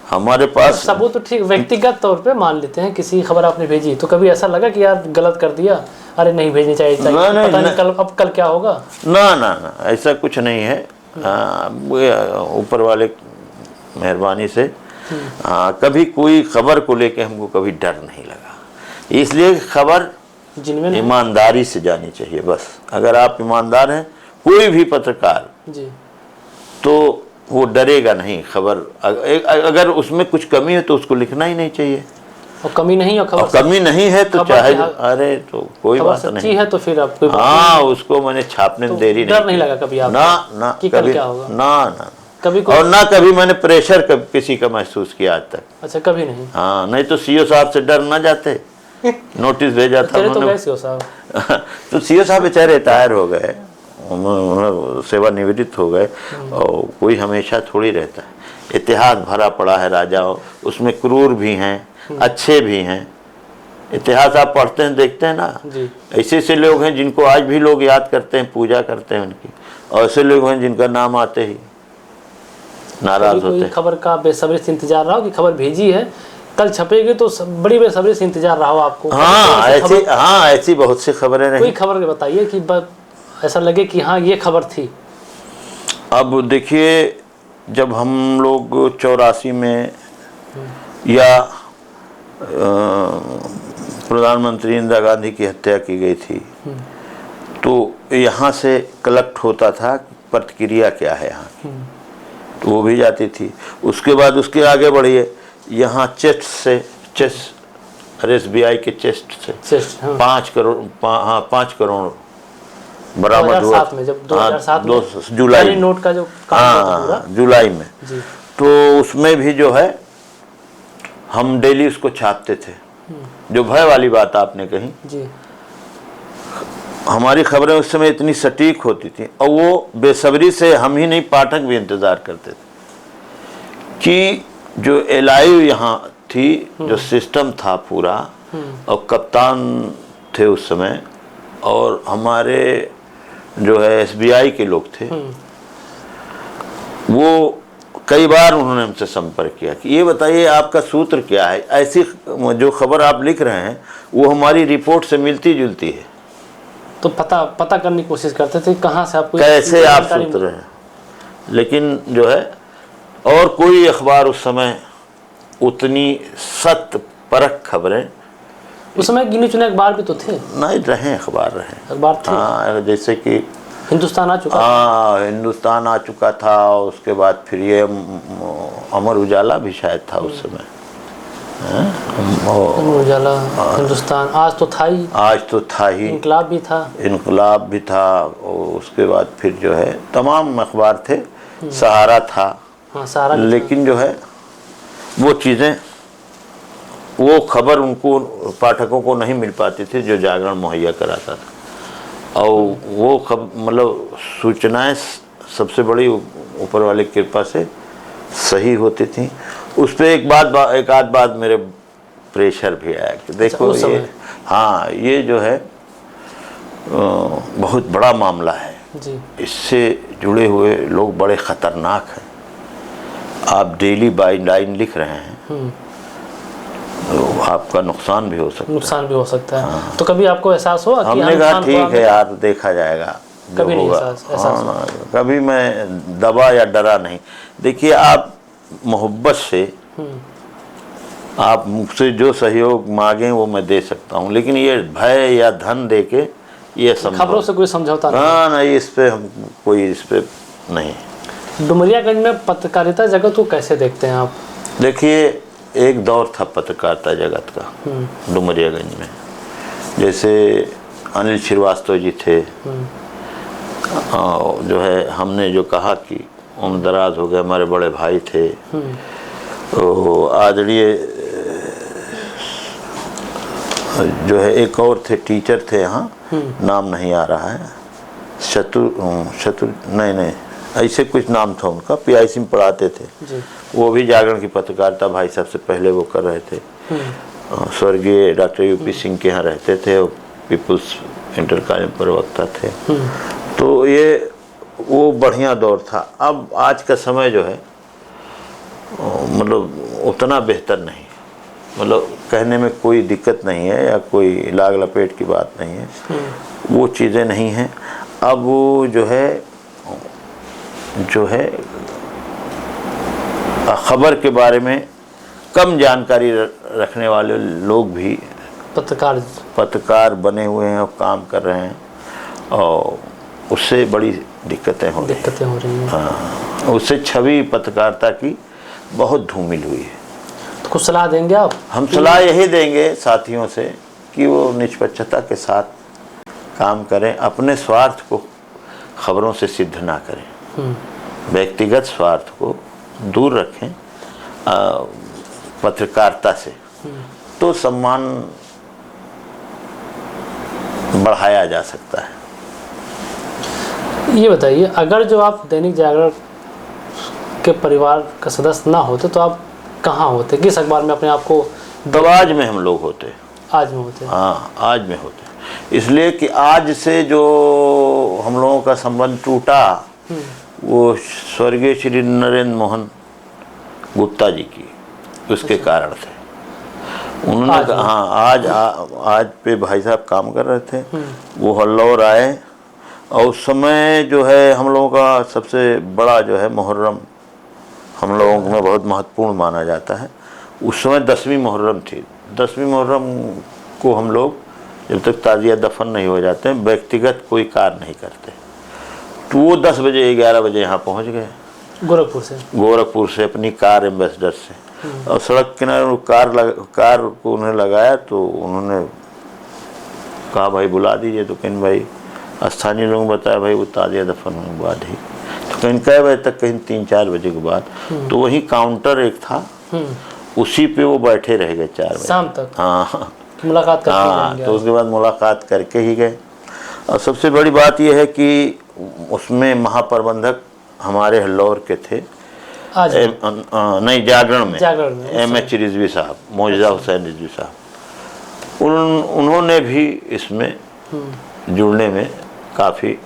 B: हमारे पास
A: सबूत तो ठीक व्यक्तिगत तौर पे मान लेते हैं। किसी खबर आपने भेजी तो कभी ऐसा लगा कि यार गलत कर दिया, अरे नहीं भेजनी चाहिए, पता नहीं कल क्या होगा?
B: ना ऐसा कुछ नहीं है। ऊपर वाले मेहरबानी से कभी कोई खबर को लेके हमको कभी डर नहीं लगा। इसलिए खबर ईमानदारी से जानी चाहिए बस। अगर आप ईमानदार हैं, कोई भी पत्रकार
A: जी, तो
B: वो डरेगा नहीं। खबर अगर उसमें कुछ कमी है तो उसको लिखना ही नहीं चाहिए।
A: और कमी नहीं है,
B: और कमी नहीं है तो चाहे अरे तो कोई बात नहीं
A: है तो फिर आप
B: उसको मैंने छापने में देरी
A: डर नहीं लगा कभी आपको?
B: ना
A: कभी क्या होगा?
B: ना
A: कभी
B: और ना कभी मैंने प्रेशर किसी का महसूस किया आज तक।
A: अच्छा, कभी नहीं?
B: हाँ, नहीं तो सीओ साहब से डर ना जाते, नोटिस भेजा था
A: उन्होंने।
B: तो सीओ साहब बेचारे रिटायर हो गए, सेवानिवृत्त हो गए और कोई हमेशा थोड़ी रहता है। इतिहास भरा पड़ा है राजाओं, उसमें क्रूर भी हैं, अच्छे भी हैं। इतिहास आप पढ़ते हैं, देखते हैं ना, ऐसे ऐसे लोग हैं जिनको आज भी लोग याद करते हैं, पूजा करते हैं उनकी, और ऐसे लोग हैं जिनका नाम आते ही नाराज होते हैं।
A: खबर का बेसब्री से इंतजार रहा हो कि खबर भेजी है, कल छपेगी, तो बड़ी बेसब्री से इंतजार रहा हो आपको?
B: ऐसी बहुत सी खबरें नहीं।
A: कोई खबर बताइए कि ऐसा लगे कि हाँ ये खबर थी।
B: अब देखिए, जब हम लोग 84 में या प्रधानमंत्री इंदिरा गांधी की हत्या की गई थी, तो यहाँ से कलेक्ट होता था प्रतिक्रिया क्या है यहाँ, तो वो भी जाती थी। उसके बाद उसके आगे बढ़िए, यहाँ चेस्ट से SBI के चेस्ट से 5 करोड़ बरामद हुआ
A: में, जब 2007 में
B: जुलाई
A: नोट का जो
B: जुलाई में। तो उसमें भी जो है हम डेली उसको छापते थे। जो भय वाली बात आपने कही
A: जी,
B: हमारी खबरें उस समय इतनी सटीक होती थी और वो बेसब्री से हम ही नहीं, पाठक भी इंतजार करते थे कि जो LIV यहाँ थी, जो सिस्टम था पूरा, और कप्तान थे उस समय, और हमारे जो है SBI के लोग थे, वो कई बार उन्होंने हमसे संपर्क किया कि ये बताइए आपका सूत्र क्या है, ऐसी जो खबर आप लिख रहे हैं वो हमारी रिपोर्ट से मिलती जुलती है।
A: तो पता करने की कोशिश करते थे कहाँ से आपको
B: कैसे आप सूत्र हैं, लेकिन जो है और कोई अखबार उस समय उतनी सत्य परख खबरें,
A: उस समय गिने चुने अखबार भी तो थे,
B: नहीं रहे अखबार थे। हाँ, जैसे कि
A: हिंदुस्तान आ चुका,
B: हाँ हिंदुस्तान आ चुका था, उसके बाद फिर ये अमर उजाला भी शायद था उस समय।
A: अमर उजाला, हिंदुस्तान, आज तो था ही, इनकलाब भी था, और उसके बाद फिर जो है तमाम अखबार थे, सहारा था। हाँ, सहारा,
B: लेकिन जो है वो चीज़ें, वो खबर उनको पाठकों को नहीं मिल पाती थी जो जागरण मुहैया कराता था। और वो मतलब सूचनाएं सबसे बड़ी ऊपर वाले की कृपा से सही होती थी। उस पर एक आध बात मेरे प्रेशर भी आया कि देखो ये, हाँ ये जो है बहुत बड़ा मामला है
A: जी।
B: इससे जुड़े हुए लोग बड़े ख़तरनाक हैं, आप डेली बाई लाइन लिख रहे हैं तो आपका नुकसान भी हो सकता है।
A: हाँ। तो कभी आपको एहसास हुआ कि
B: हमने कहा ठीक है यार, देखा जाएगा,
A: कभी नहीं
B: होगा। हाँ, कभी मैं दबा या डरा नहीं। देखिए आप मोहब्बत से आप मुझसे जो सहयोग मांगे वो मैं दे सकता हूँ, लेकिन ये भय या धन दे के ये
A: खबरों से कोई समझौता नहीं।
B: हाँ नहीं, इस पे हम कोई इस पे नहीं।
A: डुमरियागंज में पत्रकारिता जगत को कैसे देखते हैं आप?
B: देखिए एक दौर था पत्रकारिता जगत का डुमरियागंज में, जैसे अनिल श्रीवास्तव जी थे, जो है हमने जो कहा कि उम्र दराज हो गए, हमारे बड़े भाई थे, तो आदरणीय जो है एक और थे टीचर थे यहाँ, नाम नहीं आ रहा है, नहीं ऐसे कुछ नाम था उनका, पीआईसी में पढ़ाते थे
A: जी।
B: वो भी जागरण की पत्रकारिता भाई साहब से पहले वो कर रहे थे। स्वर्गीय डॉक्टर यूपी सिंह के यहाँ रहते थे, वो पीपुल्स इंटर कॉलेज में प्रवक्ता थे। तो ये वो बढ़िया दौर था। अब आज का समय जो है मतलब उतना बेहतर नहीं, मतलब कहने में कोई दिक्कत नहीं है या कोई लाग लपेट की बात नहीं है, वो चीज़ें नहीं हैं। अब वो जो है खबर के बारे में कम जानकारी रखने वाले लोग भी पत्रकार बने हुए हैं और काम कर रहे हैं, और उससे बड़ी दिक्कतें हो रही हैं। हाँ, उससे छवि पत्रकारिता की बहुत धूमिल हुई है।
A: तो कुछ सलाह देंगे आप?
B: हम सलाह यही देंगे साथियों से कि वो निष्पक्षता के साथ काम करें, अपने स्वार्थ को खबरों से सिद्ध ना करें, व्यक्तिगत स्वार्थ को दूर रखें पत्रकारिता से, तो सम्मान बढ़ाया जा सकता है।
A: ये बताइए, अगर जो आप दैनिक जागरण के परिवार का सदस्य ना होते तो आप कहाँ होते, किस अखबार में अपने आप को?
B: आज में हम लोग होते।
A: आज में होते?
B: हाँ, आज में होते, इसलिए कि आज से जो हम लोगों का संबंध टूटा वो स्वर्गीय श्री नरेंद्र मोहन गुप्ता जी की उसके कारण थे। उन्होंने कहा हाँ, आज पे भाई साहब काम कर रहे थे, वो हल्लौर आए, और उस समय जो है हम लोगों का सबसे बड़ा जो है मुहर्रम हम लोगों में बहुत महत्वपूर्ण माना जाता है। उस समय 10वीं मुहर्रम थी। 10वीं मुहर्रम को हम लोग जब तक ताज़िया दफन नहीं हो जाते व्यक्तिगत कोई कार्य नहीं करते, तो वो 10 बजे 11 बजे यहाँ पहुँच गए गोरखपुर से अपनी कार एम्बेसडर से, और सड़क किनारे कार को उन्हें लगाया, तो उन्होंने कहा भाई बुला दीजिए, तो कहीं भाई स्थानीय लोगों ने बताया भाई वो ताज़िया दफन होने के बाद ही, तो कहीं कई बजे तक, कहीं 3-4 बजे के बाद, तो वही काउंटर एक था उसी पे वो बैठे रह गए 4 बजे
A: शाम तक।
B: हाँ,
A: मुलाकात करके
B: तो उसके बाद मुलाकात करके ही गए। और सबसे बड़ी बात यह है कि उसमें महाप्रबंधक हमारे हल्लौर के थे, नहीं जागरण में MH रिजवी साहब, मौजूदा हुसैन रिजवी साहब, उन्होंने भी इसमें जुड़ने में काफ़ी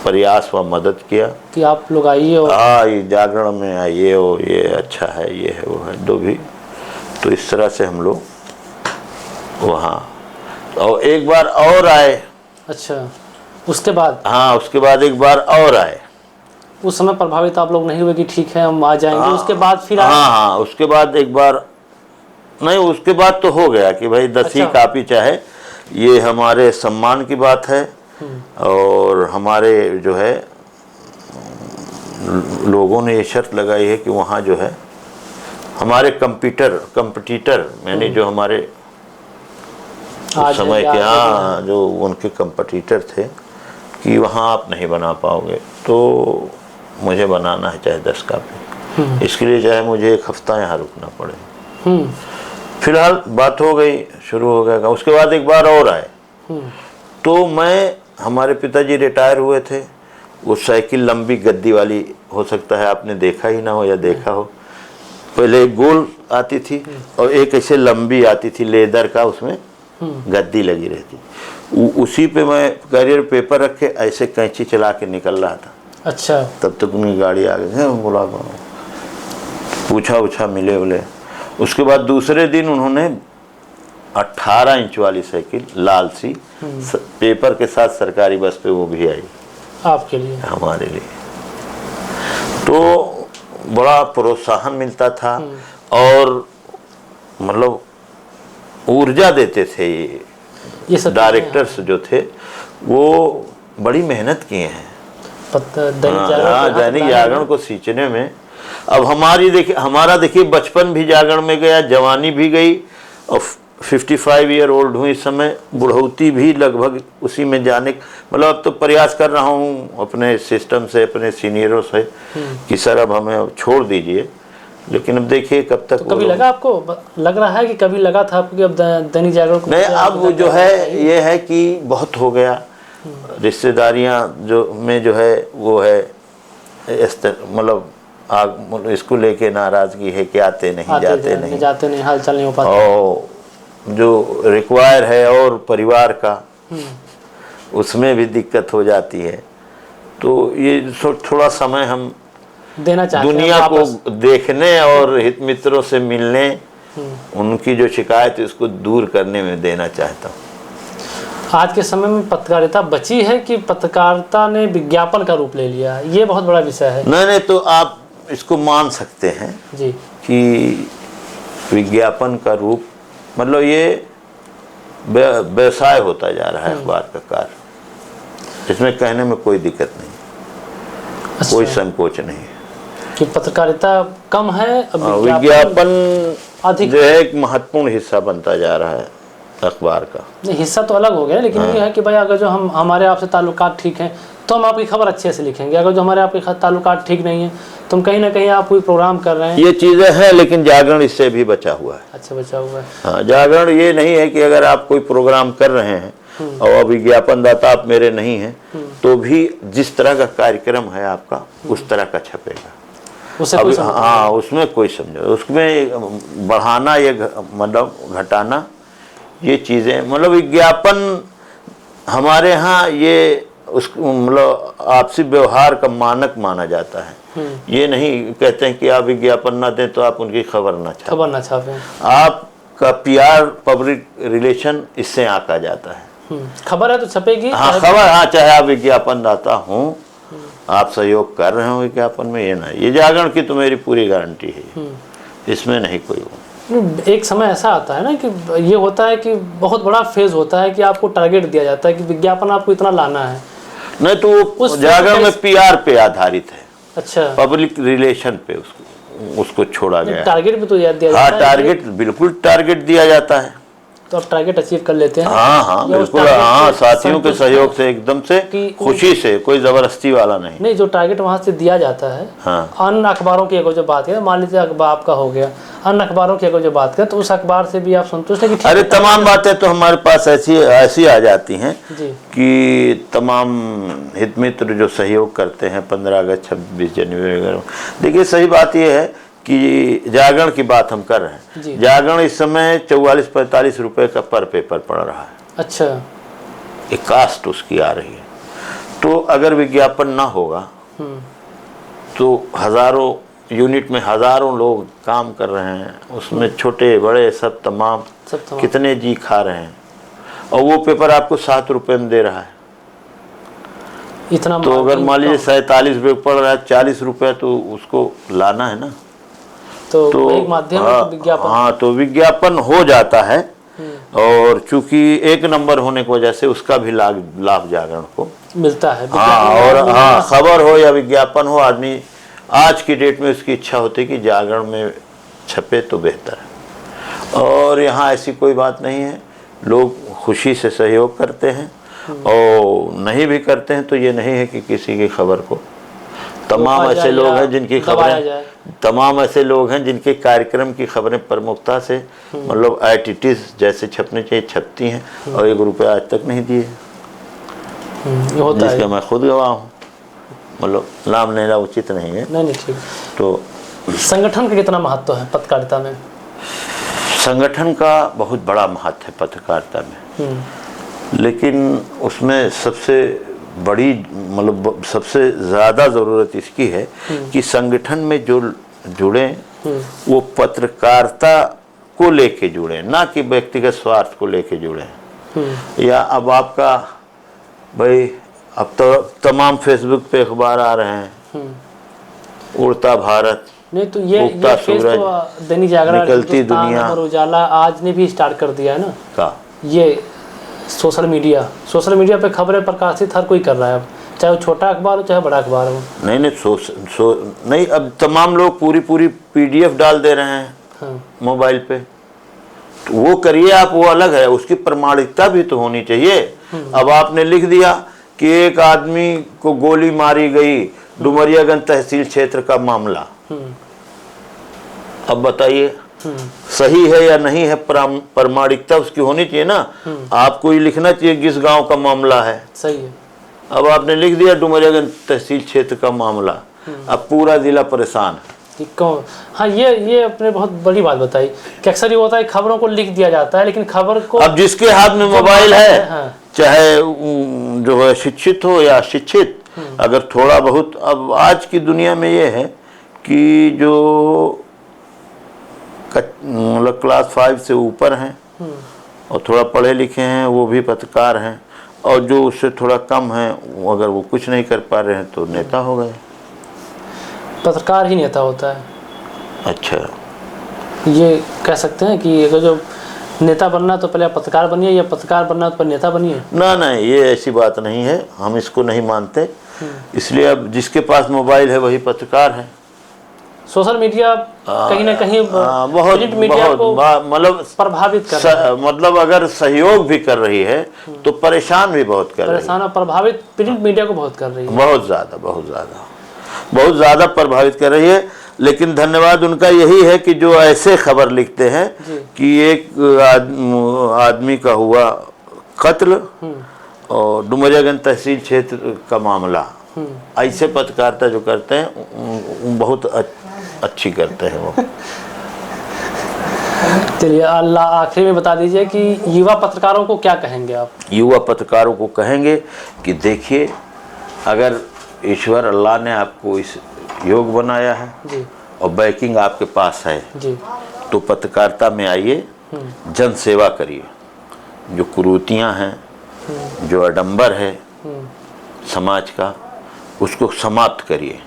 B: प्रयास व मदद किया
A: कि आप लोग आइए और
B: ये जागरण में आइए, और ये अच्छा है, ये है, वो है, जो भी। तो इस तरह से हम लोग वहाँ, और एक बार और आए।
A: अच्छा, उसके बाद?
B: हाँ, उसके बाद एक बार और आए।
A: उस समय प्रभावित आप लोग नहीं हुए कि ठीक है हम आ जाएंगे? उसके बाद फिर
B: हाँ, उसके बाद एक बार नहीं, उसके बाद तो हो गया कि भाई 10 ही काफी, चाहे ये हमारे सम्मान की बात है, और हमारे जो है लोगों ने ये शर्त लगाई है कि वहाँ जो है हमारे कंपटीटर यानी जो हमारे उस समय के, हाँ, जो उनके कंपटीटर थे, कि वहाँ आप नहीं बना पाओगे, तो मुझे बनाना है चाहे 10 कापी, इसके लिए चाहे मुझे 1 हफ्ता यहाँ रुकना पड़े। फिलहाल बात हो गई, शुरू हो गया। उसके बाद एक बार और आए, तो हमारे पिताजी रिटायर हुए थे। वो साइकिल लंबी गद्दी वाली, हो सकता है आपने देखा ही ना हो या देखा हो, पहले एक गोल आती थी और एक ऐसे लंबी आती थी लेदर का, उसमें गद्दी लगी रहती। उसी पे मैं कैरियर पेपर रख के ऐसे कैंची चला के निकल रहा था।
A: अच्छा।
B: तब तक उनकी गाड़ी आ गई, बोला पूछा मिले बोले। उसके बाद दूसरे दिन उन्होंने 18 इंच वाली साइकिल लाल सी पेपर के साथ सरकारी बस पे वो भी आई
A: आपके लिए,
B: हमारे लिए। तो बड़ा प्रोत्साहन मिलता था और मतलब ऊर्जा देते थे ये सब डायरेक्टर्स जो थे, वो बड़ी मेहनत किए हैं दैनिक जागरण को सींचने में। अब हमारा देखिए बचपन भी जागरण में गया, जवानी भी गई, और 55 ईयर ओल्ड हूँ इस समय, बुढ़ौती भी लगभग उसी में जाने, मतलब अब तो प्रयास कर रहा हूँ अपने सिस्टम से, अपने सीनियरों से कि सर अब हमें छोड़ दीजिए, लेकिन अब देखिए कब तक।
A: तो कभी लगा आपको, लग रहा है कि कभी लगा था आपको कि अब दैनिक जागरण को
B: नहीं, अब वो जो है ये है कि बहुत हो गया, रिश्तेदारियां जो है वो है मतलब इसको लेके नाराजगी है कि आते नहीं जाते नहीं,
A: हाल चाल नहीं हो पाता,
B: और जो रिक्वायर है और परिवार का उसमें भी दिक्कत हो जाती है। तो ये थोड़ा समय हम
A: देना चाहते हैं
B: दुनिया को देखने और हित मित्रों से मिलने, उनकी जो शिकायत है उसको दूर करने में देना चाहता हूँ।
A: आज के समय में पत्रकारिता बची है कि पत्रकारिता ने विज्ञापन का रूप ले लिया, ये बहुत बड़ा विषय है।
B: नहीं, तो आप इसको मान सकते हैं
A: जी
B: कि विज्ञापन का रूप, मतलब ये व्यवसाय होता जा रहा है अखबार का कार्य, इसमें कहने में कोई दिक्कत नहीं। अच्छा। कोई संकोच नहीं
A: कि पत्रकारिता कम है,
B: विज्ञापन अधिक जो है एक महत्वपूर्ण हिस्सा बनता जा रहा है अखबार का।
A: नहीं, हिस्सा तो अलग हो गया, लेकिन ये है कि भाई अगर जो हमारे आपसे ताल्लुकात ठीक हैं तो हम आपकी खबर अच्छे से लिखेंगे, अगर जो हमारे आपके ताल्लुकात ठीक नहीं है तो हम कहीं ना कहीं आप कोई प्रोग्राम कर रहे हैं,
B: ये चीजें हैं। लेकिन जागरण इससे भी बचा हुआ है।
A: अच्छा, बचा हुआ है।
B: हाँ, जागरण ये नहीं है कि अगर आप कोई प्रोग्राम कर रहे हैं और विज्ञापन दाता आप मेरे नहीं हैं, तो भी जिस तरह का कार्यक्रम है आपका उस तरह का छपेगा। हाँ, उसमें कोई समझो, उसमें बढ़ाना या मतलब घटाना, ये चीजें, मतलब विज्ञापन हमारे यहाँ ये उस मतलब आपसी व्यवहार का मानक माना जाता है। ये नहीं कहते हैं कि आप विज्ञापन ना दें तो आप उनकी खबर ना छापें। आपका PR पब्लिक रिलेशन इससे आका जाता है।
A: खबर है तो छपेगी।
B: हाँ, खबर, हाँ, चाहे आप विज्ञापन दाता हूँ, आप सहयोग कर रहे हो विज्ञापन में, ये ना, ये जागरण की तो मेरी पूरी गारंटी है, इसमें नहीं कोई हो।
A: एक समय ऐसा आता है ना कि ये होता है कि बहुत बड़ा फेज होता है कि आपको टारगेट दिया जाता है कि विज्ञापन आपको इतना लाना है।
B: नहीं, तो वो जागरण में PR पे आधारित है।
A: अच्छा,
B: पब्लिक रिलेशन पे उसको छोड़ा गया।
A: टारगेट भी तो दिया जाता है।
B: हाँ, टारगेट, बिल्कुल टारगेट दिया जाता है,
A: तो आप टारगेट अचीव कर लेते हैं।
B: हाँ, बिल्कुल, हाँ, साथियों के सहयोग से, एकदम से खुशी से, कोई जबरदस्ती वाला नहीं।
A: जो टारगेट वहाँ से दिया जाता है,
B: हाँ,
A: अन्य अखबारों की अगर जो बात है, मान लीजिए अखबार आपका हो गया, अन्य अखबारों की अगर जो बात करें तो उस अखबार से भी आप संतुष्ट हैं कि
B: अरे तमाम बातें तो हमारे पास ऐसी आ जाती हैं कि तमाम हित मित्र जो सहयोग करते हैं 15 अगस्त 26 जनवरी वगैरह। देखिए, सही बात यह है कि जागरण की बात हम कर रहे हैं, जागरण इस समय 44-45 रुपए का पर पेपर पड़ रहा है।
A: अच्छा,
B: एक कास्ट उसकी आ रही है, तो अगर विज्ञापन ना होगा तो हजारों यूनिट में हजारों लोग काम कर रहे हैं, उसमें छोटे बड़े सब तमाम कितने जी खा रहे हैं, और वो पेपर आपको 7 रुपए में दे रहा है।
A: इतना
B: तो अगर मान लीजिए 47 रुपये पड़ रहा है, 40 रुपये तो उसको लाना है ना।
A: तो एक माध्यम है विज्ञापन।
B: हाँ, तो विज्ञापन हो जाता है, और चूंकि एक नंबर होने की वजह से उसका भी लाभ जागरण को
A: मिलता है।
B: हाँ, और हाँ, खबर हो या विज्ञापन हो, आदमी आज की डेट में उसकी इच्छा होती है कि जागरण में छपे तो बेहतर है। और यहाँ ऐसी कोई बात नहीं है, लोग खुशी से सहयोग करते हैं, और नहीं भी करते हैं तो ये नहीं है कि किसी की खबर को, तमाम ऐसे लोग हैं जिनकी खबरें, तमाम ऐसे लोग हैं जिनके कार्यक्रम की खबरें प्रमुखता से मतलब एटिटीज जैसे छपने चाहिए छपती हैं, और 1 रुपया आज तक नहीं दिए, जिसका मैं खुद गवाह हूँ। मतलब नाम लेना उचित नहीं है।
A: नहीं ठीक।
B: तो
A: संगठन का कितना महत्व है पत्रकारिता में?
B: संगठन का बहुत बड़ा महत्व है पत्रकारिता में, लेकिन उसमें सबसे बड़ी मतलब सबसे ज़्यादा ज़रूरत इसकी है कि संगठन में जो जुड़े वो पत्रकारिता को लेके जुड़े, ना कि व्यक्तिगत स्वार्थ को लेके जुड़े। या अब आपका भाई अब तो तमाम फेसबुक पे अखबार आ रहे हैं, उड़ता भारत,
A: नहीं तो ये सूरज, तो दैनिक जागरण,
B: निकलती दुनिया,
A: उजाला आज ने भी स्टार्ट कर दिया है ना
B: का
A: ये सोशल मीडिया पे खबरें प्रकाशित हर कोई कर रहा है, अब चाहे वो छोटा अखबार हो चाहे बड़ा अखबार हो।
B: नहीं नहीं, अब तमाम लोग पूरी PDF डाल दे रहे हैं मोबाइल पे, तो वो करिए आप, वो अलग है, उसकी प्रमाणिकता भी तो होनी चाहिए। अब आपने लिख दिया कि एक आदमी को गोली मारी गई, डुमरियागंज तहसील क्षेत्र का मामला, अब बताइए सही है या नहीं है, प्रमाणिकता उसकी होनी चाहिए ना। आपको ये लिखना चाहिए किस गांव का मामला है,
A: सही है।
B: अब आपने लिख दिया डुमरियागंज तहसील क्षेत्र का मामला, अब पूरा जिला परेशान है।
A: हाँ, ये अपने बहुत बड़ी बात बताई कि अक्सर ये होता है खबरों को लिख दिया जाता है, लेकिन खबर को
B: अब जिसके हाथ में मोबाइल है,
A: हाँ।
B: चाहे जो है शिक्षित हो या अशिक्षित, अगर थोड़ा बहुत, अब आज की दुनिया में ये है कि जो मतलब क्लास 5 से ऊपर हैं और थोड़ा पढ़े लिखे हैं वो भी पत्रकार हैं, और जो उससे थोड़ा कम है अगर वो कुछ नहीं कर पा रहे हैं तो नेता हो गए।
A: पत्रकार ही नेता होता है।
B: अच्छा,
A: ये कह सकते हैं कि अगर जो नेता बनना तो पहले आप पत्रकार बनिए, या पत्रकार बनना तो पहले नेता बनिए?
B: ना, ये ऐसी बात नहीं है, हम इसको नहीं मानते। इसलिए अब जिसके पास मोबाइल है वही पत्रकार है।
A: सोशल मीडिया कहीं ना कहीं
B: बहुत मतलब
A: प्रभावित कर रहा है,
B: मतलब अगर सहयोग भी कर रही है तो परेशान भी बहुत कर रही है।
A: परेशान और प्रभावित प्रिंट मीडिया को बहुत कर रही है,
B: बहुत ज़्यादा प्रभावित कर रही है। लेकिन धन्यवाद उनका यही है कि जो ऐसे खबर लिखते हैं कि एक आदमी का हुआ कत्ल और डुमरियागंज तहसील क्षेत्र का मामला, ऐसे पत्रकारिता जो करते हैं बहुत अच्छी करते हैं वो।
A: चलिए, अल्लाह आखिरी में बता दीजिए कि युवा पत्रकारों को क्या कहेंगे आप?
B: युवा पत्रकारों को कहेंगे कि देखिए, अगर ईश्वर अल्लाह ने आपको इस योग बनाया है
A: जी,
B: और बैकिंग आपके पास है
A: जी,
B: तो पत्रकारिता में आइए, जन सेवा करिए। जो कुरीतियाँ हैं, जो आडंबर है समाज का, उसको समाप्त करिए,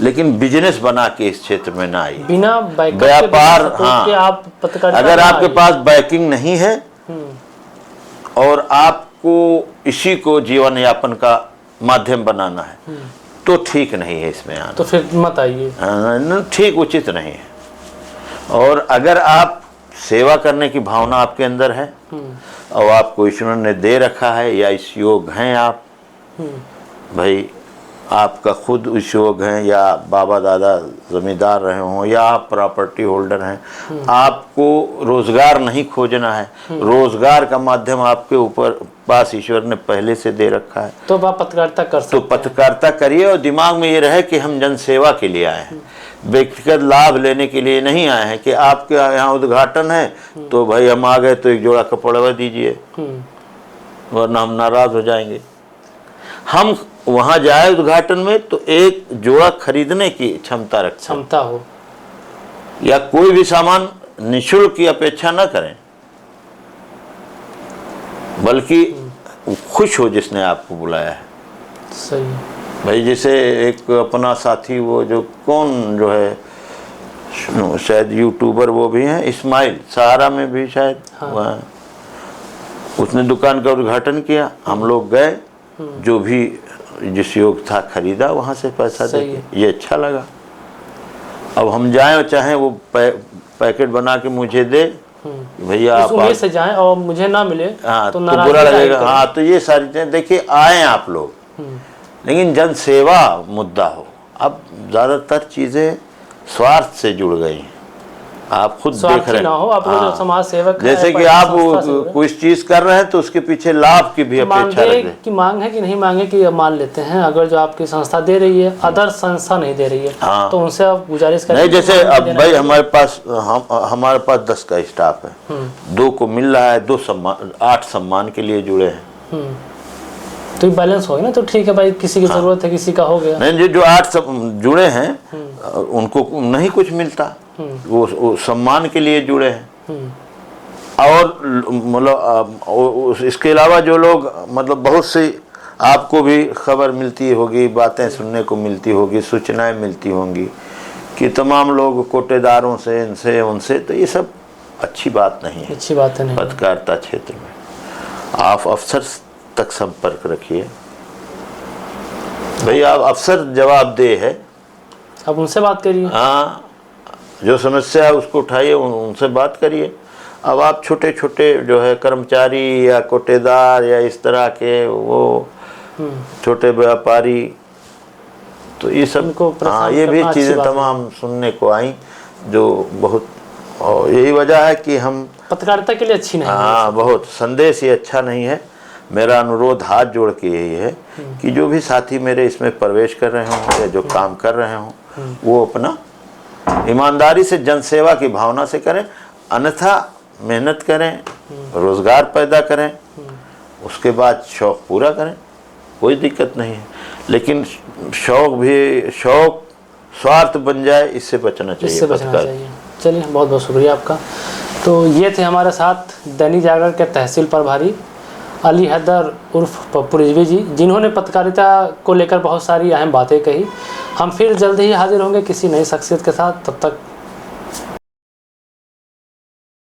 B: लेकिन बिजनेस बना के इस क्षेत्र में ना आइए,
A: बिना
B: व्यापार। हाँ,
A: आप
B: अगर आपके पास बैकिंग नहीं है और आपको इसी को जीवन यापन का माध्यम बनाना है तो ठीक नहीं है इसमें आना,
A: तो फिर मत आइए।
B: ठीक, उचित नहीं है। और अगर आप सेवा करने की भावना आपके अंदर है और आपको ईश्वर ने दे रखा है या इस योग हैं आप, भाई आपका खुद इस योग हैं या बाबा दादा जमींदार रहे हों या आप प्रॉपर्टी होल्डर हैं, आपको रोजगार नहीं खोजना है, रोजगार का माध्यम आपके ऊपर पास ईश्वर ने पहले से दे रखा है,
A: तो आप पत्रकारिता कर सकते
B: हैं। तो पत्रकारिता करिए और दिमाग में ये रहे कि हम जन सेवा के लिए आए हैं, व्यक्तिगत लाभ लेने के लिए नहीं आए हैं कि आपके यहाँ उद्घाटन है तो भाई हम आ गए तो एक जोड़ा कपड़ा दीजिए वरना हम नाराज हो जाएंगे। हाँ, हम वहां जाए उद्घाटन में तो एक जोड़ा खरीदने की क्षमता रखें,
A: क्षमता हो,
B: या कोई भी सामान निःशुल्क की अपेक्षा न करें, बल्कि खुश हो जिसने आपको बुलाया है।
A: सही
B: भाई जैसे एक अपना साथी वो जो कौन जो है शायद यूट्यूबर वो भी हैं, इस्माइल, सहारा में भी शायद, हाँ। उसने दुकान का उद्घाटन किया, हम लोग गए, जो भी जिस योग था खरीदा, वहां से पैसा दे के, ये अच्छा लगा। अब हम जाएं और चाहें वो पैकेट बना के मुझे दे, भैया आप
A: उम्मीद से जाएं और मुझे ना मिले,
B: हाँ तो बुरा लगेगा। हाँ तो ये सारी चीजें देखिए, आए आप लोग, लेकिन जन सेवा मुद्दा हो। अब ज्यादातर चीजें स्वार्थ से जुड़ गई हैं, आप खुद देख रहे हैं।
A: आप लोग समाज सेवक,
B: जैसे कि आप कोई चीज कर रहे हैं तो उसके पीछे लाभ की भी अपेक्षा रखते
A: कि मांग है कि नहीं मांगे कि मान लेते हैं। अगर जो आपकी संस्था दे रही है, अदर संस्था नहीं दे रही है,
B: हाँ।
A: तो उनसे आप गुजारिश करें।
B: नहीं, जैसे अब भाई हमारे पास 10 का स्टाफ है, 2 को मिल रहा है, 2 सम्मान, 8 सम्मान के लिए जुड़े हैं,
A: तो बैलेंस हो ना, तो ठीक है भाई, किसी की जरूरत है, किसी का हो गया।
B: नहीं, जो 8 जुड़े हैं उनको नहीं कुछ मिलता, वो सम्मान के लिए जुड़े हैं। और मतलब इसके अलावा जो लोग, मतलब बहुत सी आपको भी खबर मिलती होगी, बातें सुनने को मिलती होगी, सूचनाएं मिलती होंगी कि तमाम लोग कोटेदारों से, इनसे उनसे, तो ये सब अच्छी बात नहीं है,
A: अच्छी बात नहीं।
B: पत्रकारिता क्षेत्र में आप अफसर तक संपर्क रखिए, भाई आप अफसर जवाबदेह है,
A: अब उनसे बात करिए।
B: हाँ, जो समस्या है उसको उठाइए, उनसे बात करिए। अब आप छोटे छोटे जो है कर्मचारी या कोटेदार या इस तरह के वो छोटे व्यापारी, तो ये सब, हाँ, ये भी चीज़ें तमाम सुनने को आई, जो बहुत, और यही वजह है कि हम
A: पत्रकारिता के लिए अच्छी नहीं,
B: हाँ, बहुत संदेश ये अच्छा नहीं है। मेरा अनुरोध हाथ जोड़ के यही है कि जो भी साथी मेरे इसमें प्रवेश कर रहे हों या जो काम कर रहे हों, वो अपना ईमानदारी से जनसेवा की भावना से करें, अन्यथा मेहनत करें, रोजगार पैदा करें, उसके बाद शौक पूरा करें, कोई दिक्कत नहीं है। लेकिन शौक स्वार्थ बन जाए, इससे बचना चाहिए,
A: इससे बचना चाहिए। चलिए, बहुत बहुत शुक्रिया आपका। तो ये थे हमारे साथ दैनिक जागरण के तहसील प्रभारी अली हैदर उर्फ पप्पू रिजवी जी, जिन्होंने पत्रकारिता को लेकर बहुत सारी अहम बातें कही। हम फिर जल्द ही हाजिर होंगे किसी नई शख्सियत के साथ, तब तक